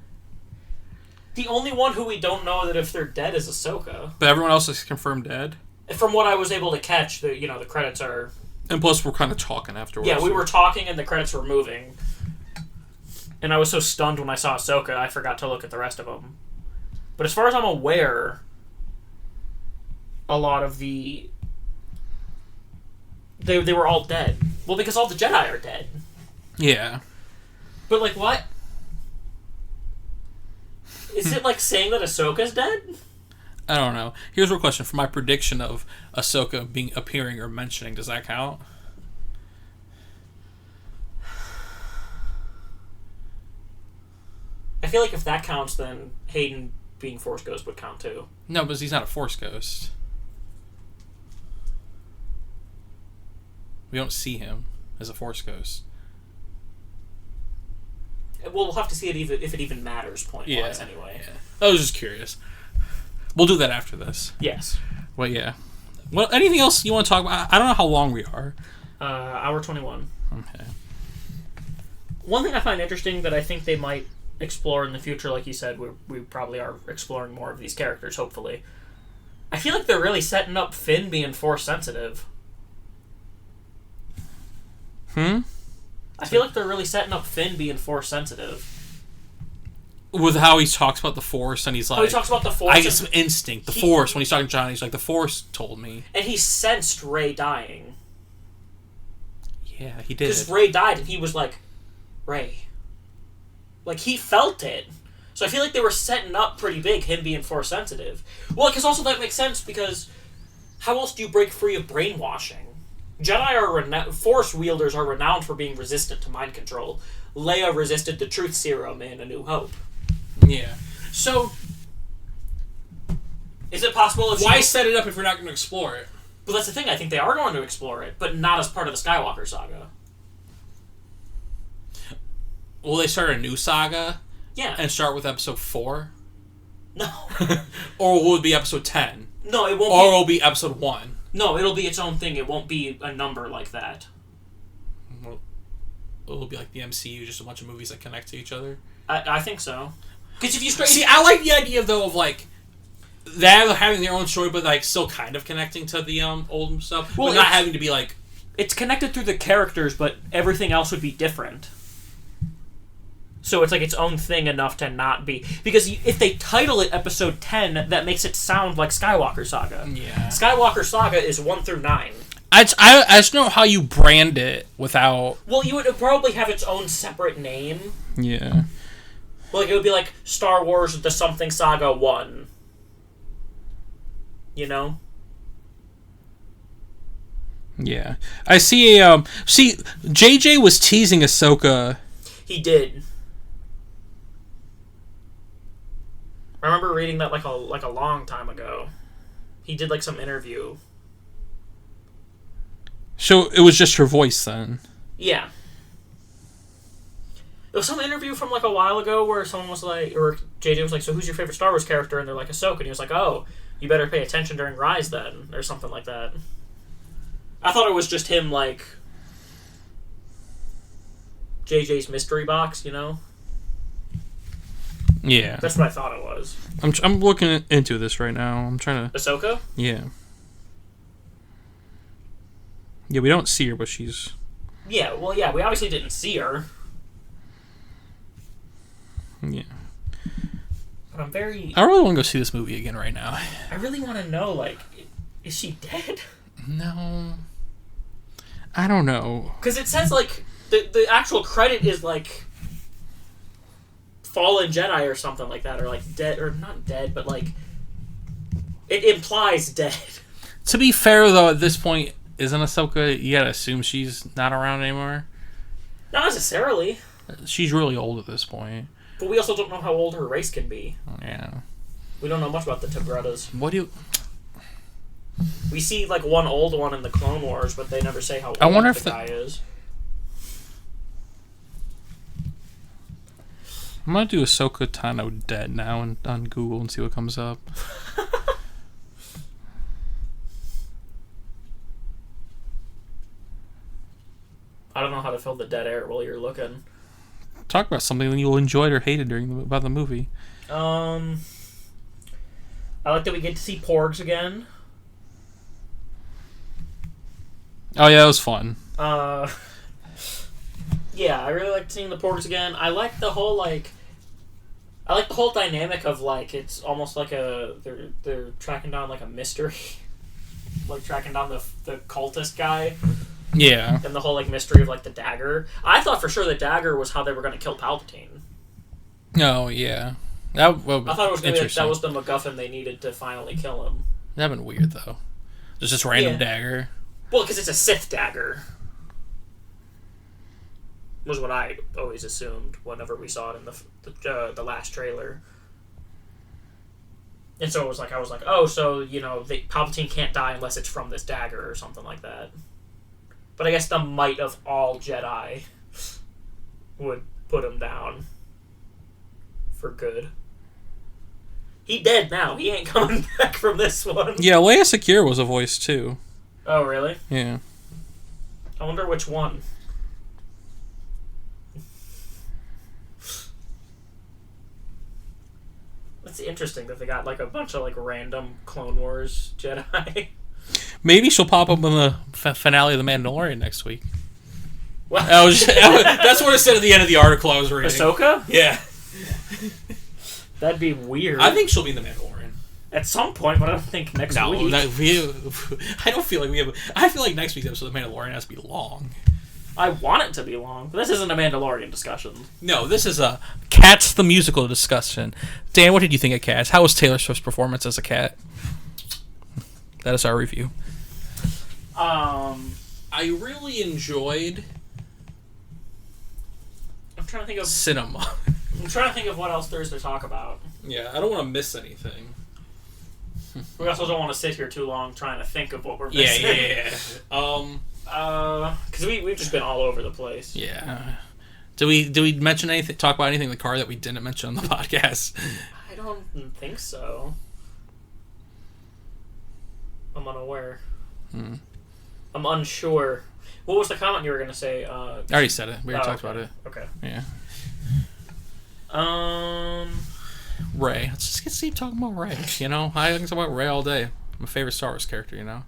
The only one who we don't know that if they're dead is Ahsoka. But everyone else is confirmed dead? From what I was able to catch, the credits are... And plus, we're kind of talking afterwards. Yeah, we were talking and the credits were moving. And I was so stunned when I saw Ahsoka, I forgot to look at the rest of them. But as far as I'm aware, a lot of the... They were all dead. Well, because all the Jedi are dead. Yeah. But, like, what? Is it like saying that Ahsoka's dead? I don't know. Here's a question. For my prediction of Ahsoka appearing or mentioning, does that count? I feel like if that counts, then Hayden being Force Ghost would count too. No, because he's not a Force Ghost. We don't see him as a Force Ghost. Well, we'll have to see it if it even matters point-wise anyway. Yeah. I was just curious. We'll do that after this. Yes. Well, yeah. Well, anything else you want to talk about? I don't know how long we are. Hour 21. Okay. One thing I find interesting that I think they might explore in the future, like you said, we probably are exploring more of these characters, hopefully. I feel like they're really setting up Finn being Force sensitive. I feel like they're really setting up Finn being Force sensitive. With how he talks about the Force, and he's like... he talks about the Force. I get some instinct. Force. When he's talking to John, he's like, the Force told me. And he sensed Rey dying. Yeah, he did. Because Rey died, and he was like, Rey. Like, he felt it. So I feel like they were setting up pretty big, him being Force sensitive. Well, because also that makes sense, because how else do you break free of brainwashing? Jedi Force wielders are renowned for being resistant to mind control. Leia resisted the Truth Serum in A New Hope. Yeah. So, is it possible? Why set it up if we're not going to explore it? Well, that's the thing. I think they are going to explore it, but not as part of the Skywalker Saga. Will they start a new saga? Yeah. And start with episode 4? No. Or will it be episode 10? No, it won't. Or will it be episode 1? No, it'll be its own thing. It won't be a number like that. Well, it'll be like the MCU, just a bunch of movies that connect to each other. I think so. Because if you see, I like the idea though of like them having their own story, but like still kind of connecting to the old stuff. Well, but not having to be like it's connected through the characters, but everything else would be different. So it's like its own thing enough to not be... Because if they title it Episode 10, that makes it sound like Skywalker Saga. Yeah. Skywalker Saga is 1 through 9. I just don't know how you brand it without... Well, you would probably have its own separate name. Yeah. Like, it would be like Star Wars The Something Saga 1. You know? Yeah. I see a... See, JJ was teasing Ahsoka. He did. I remember reading that like a long time ago. He did like some interview. So it was just her voice then? Yeah. It was some interview from like a while ago where someone was like, or JJ was like, so who's your favorite Star Wars character? And they're like, Ahsoka. And he was like, oh, you better pay attention during Rise then, or something like that. I thought it was just him like JJ's mystery box, you know? Yeah. That's what I thought it was. I'm looking into this right now. I'm trying to... Ahsoka? Yeah. Yeah, we don't see her, but she's... Yeah, well, yeah, we obviously didn't see her. Yeah. But I'm very... I really want to go see this movie again right now. I really want to know, like, is she dead? No. I don't know. Because it says, like, the actual credit is, like... Fallen Jedi or something like that, or like dead, or not dead, but like it implies dead. To be fair, though, at this point, isn't Ahsoka? You gotta assume she's not around anymore. Not necessarily. She's really old at this point. But we also don't know how old her race can be. Yeah. We don't know much about the Tigrettas. What do you... We see, like, one old one in the Clone Wars, but they never say how old the guy is. I'm gonna do Ahsoka Tano dead now on Google and see what comes up. I don't know how to fill the dead air while you're looking. Talk about something that you'll enjoy or hated about the movie. I like that we get to see Porgs again. Oh yeah, that was fun. Yeah, I really liked seeing the Porgs again. I like the whole dynamic of like it's almost like they're tracking down like a mystery, like tracking down the cultist guy. Yeah. And the whole like mystery of like the dagger. I thought for sure the dagger was how they were going to kill Palpatine. Oh yeah. I thought it was gonna be that was the MacGuffin they needed to finally kill him. That'd been weird though. Just this random dagger. Well, because it's a Sith dagger. Was what I always assumed whenever we saw it in the last trailer. And so I was like, oh, so Palpatine can't die unless it's from this dagger or something like that. But I guess the might of all Jedi would put him down for good. He dead now. He ain't coming back from this one. Yeah, Leia Secure was a voice too. Oh, really? Yeah. I wonder which one. It's interesting that they got like a bunch of like random Clone Wars Jedi. Maybe she'll pop up in the finale of The Mandalorian next week. What? That's what it said at the end of the article I was reading. Ahsoka? Yeah. That'd be weird. I think she'll be in The Mandalorian. At some point, but I don't think next week. I don't feel like we have... I feel like next week's episode of The Mandalorian has to be long. I want it to be long, but this isn't a Mandalorian discussion. No, this is a Cats the Musical discussion. Dan, what did you think of Cats? How was Taylor Swift's performance as a cat? That is our review. I really enjoyed... I'm trying to think of... cinema. I'm trying to think of what else there is to talk about. Yeah, I don't want to miss anything. We also don't want to sit here too long trying to think of what we're missing. Yeah. Because we've just been all over the place. Yeah. Did we mention anything? Talk about anything in the car that we didn't mention on the podcast? I don't think so. I'm unaware. I'm unsure. What was the comment you were going to say? I already said it. We already talked about it. Okay. Yeah. Rey. Let's just keep talking about Rey. I can talk about Rey all day. My favorite Star Wars character.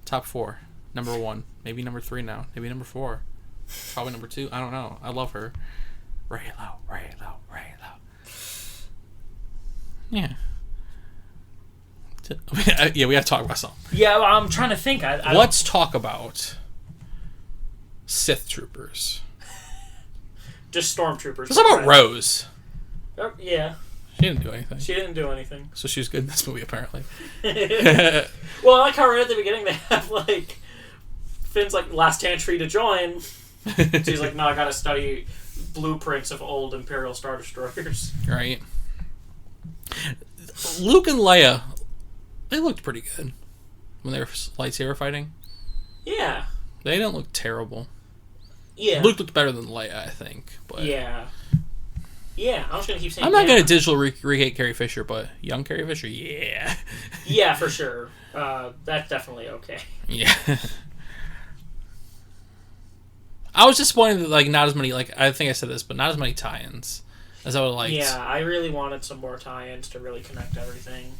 Top 4. Number 1. Maybe number 3 now. Maybe number 4. Probably number 2. I don't know. I love her. Reylo. Yeah. Yeah, we gotta talk about something. Yeah, I'm trying to think. Let's talk about Sith troopers. Just stormtroopers. Let's talk about Rose. Yeah. She didn't do anything. So she was good in this movie, apparently. Well, I like how right at the beginning they have, like, Finn's like, last entry to join. She's like, no, I gotta study blueprints of old Imperial Star Destroyers. Right. Luke and Leia, they looked pretty good when they were lightsaber fighting. Yeah. They didn't look terrible. Yeah. Luke looked better than Leia, I think. But yeah. Yeah, I was going to keep saying I'm not going to digital recreate Carrie Fisher, but young Carrie Fisher, yeah. Yeah, for sure. That's definitely okay. Yeah. I was disappointed that, like, not as many, like, I think I said this, but not as many tie-ins as I would have liked. Yeah, I really wanted some more tie-ins to really connect everything.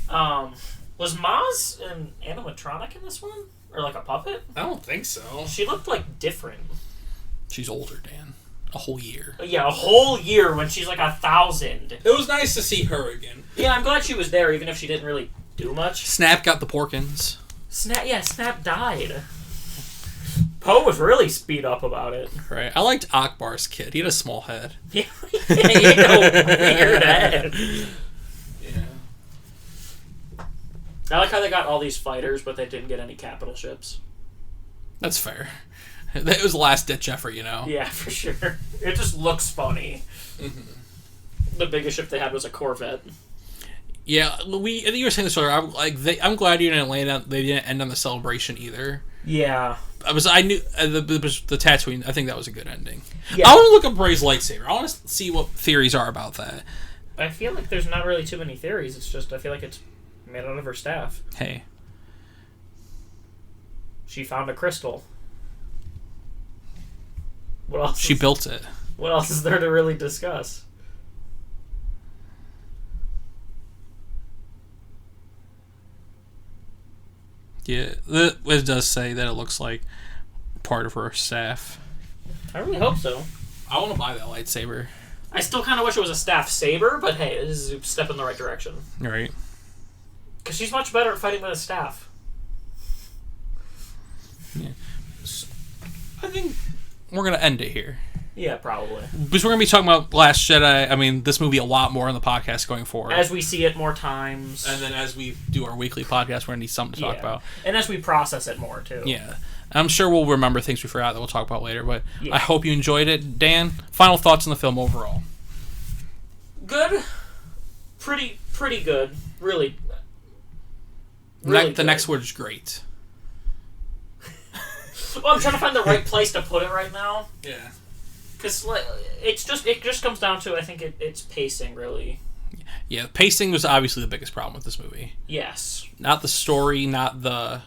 Was Maz an animatronic in this one? Or, like, a puppet? I don't think so. She looked, like, different. She's older, Dan. A whole year. Yeah, a whole year when she's like 1,000. It was nice to see her again. Yeah, I'm glad she was there, even if she didn't really do much. Snap got the Porkins. Snap died. Poe was really speed up about it. Right. I liked Akbar's kid. He had a small head. Yeah, he had a weird head. Yeah. I like how they got all these fighters, but they didn't get any capital ships. That's fair. It was a last-ditch effort, you know? Yeah, for sure. It just looks funny. Mm-hmm. The biggest ship they had was a Corvette. Yeah, I think you were saying this earlier. I'm glad you didn't they didn't end on the celebration either. Yeah. I knew the Tatooine. I think that was a good ending. Yeah. I want to look up Rey's lightsaber. I want to see what theories are about that. I feel like there's not really too many theories. It's just I feel like it's made out of her staff. Hey. She found a crystal. What else? She built it. What else is there to really discuss? Yeah, it does say that it looks like part of her staff. I really hope so. I want to buy that lightsaber. I still kind of wish it was a staff saber, but hey, this is a step in the right direction. Right. Because she's much better at fighting with a staff. Yeah. I think we're going to end it here. Yeah, probably. Because we're going to be talking about Last Jedi, I mean, this movie a lot more on the podcast going forward. As we see it more times. And then as we do our weekly podcast, we're going to need something to talk about. And as we process it more, too. Yeah. I'm sure we'll remember things we forgot that we'll talk about later, but I hope you enjoyed it. Dan, final thoughts on the film overall? Good. Pretty good. Really the next word is great. Well, I'm trying to find the right place to put it right now. Yeah. Because it just comes down to, I think, it's pacing, really. Yeah, pacing was obviously the biggest problem with this movie. Yes. Not the story, not the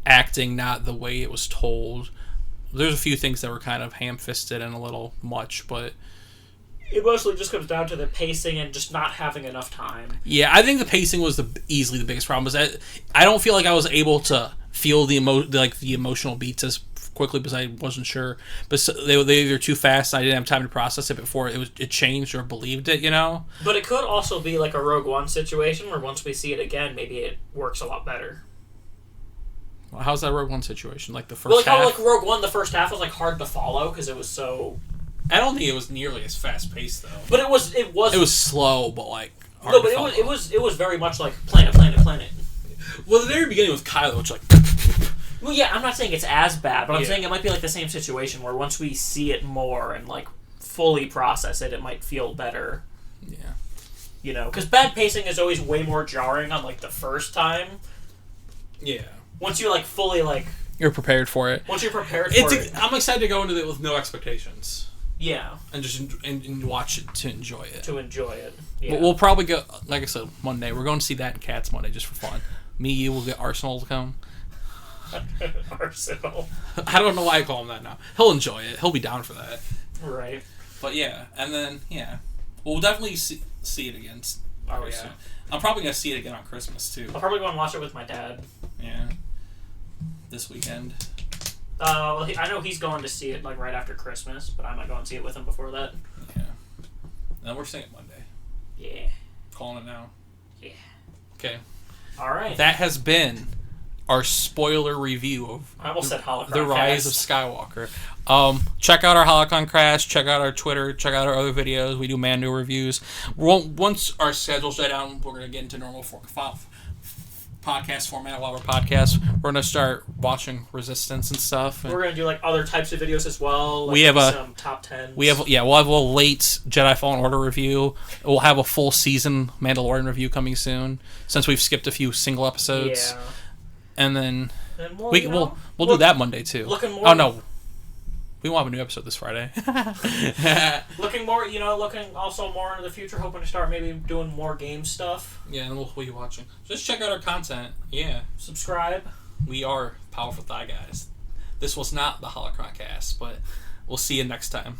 acting, not the way it was told. There's a few things that were kind of ham-fisted and a little much, but... It mostly just comes down to the pacing and just not having enough time. Yeah, I think the pacing was easily the biggest problem. I don't feel like I was able to feel the emotional beats as quickly because I wasn't sure. But they were either too fast and I didn't have time to process it before it changed or believed it, you know? But it could also be like a Rogue One situation where once we see it again, maybe it works a lot better. Well, how's that Rogue One situation? Like the first half? How like Rogue One, the first half was like hard to follow because it was so... I don't think it was nearly as fast paced though. But it was slow, but like hard no, but it was very much like planet. Well, the very beginning was Kylo, which like. Well, yeah, I'm not saying it's as bad, but I'm saying it might be like the same situation where once we see it more and like fully process it, it might feel better. Yeah. You know, because bad pacing is always way more jarring on like the first time. Yeah. Once you like fully like. You're prepared for it. Once you're prepared for it. I'm excited to go into it with no expectations. Yeah. And just and watch it to enjoy it. Yeah. But we'll probably go, like I said, Monday. We're going to see that in Cats Monday just for fun. Me, you will get Arsenal to come. Arsenal. I don't know why I call him that now. He'll enjoy it. He'll be down for that. Right. But yeah, and then, we'll definitely see it again. Oh, yeah. I'm probably going to see it again on Christmas, too. I'll probably go and watch it with my dad. Yeah. This weekend. Well, I know he's going to see it like right after Christmas, but I might go and see it with him before that. Yeah. Then we're seeing it Monday. Yeah. Calling it now. Yeah. Okay. All right. That has been our spoiler review of I almost said Holocron The Rise of Skywalker. Check out our Holocron Crash. Check out our Twitter. Check out our other videos. We do Mando reviews. Once our schedule's set down, we're going to get into normal podcast format while we're podcast. We're gonna start watching Resistance and stuff. We're gonna do like other types of videos as well. Like we have some top 10s. We'll have a late Jedi Fallen Order review. We'll have a full season Mandalorian review coming soon since we've skipped a few single episodes. Yeah. And then we'll do that Monday too. Looking more. Oh no. We won't have a new episode this Friday. looking also more into the future, hoping to start maybe doing more game stuff. Yeah, and we'll be watching. Just check out our content. Yeah. Subscribe. We are Powerful Thigh Guys. This was not the Holocron Cast, but we'll see you next time.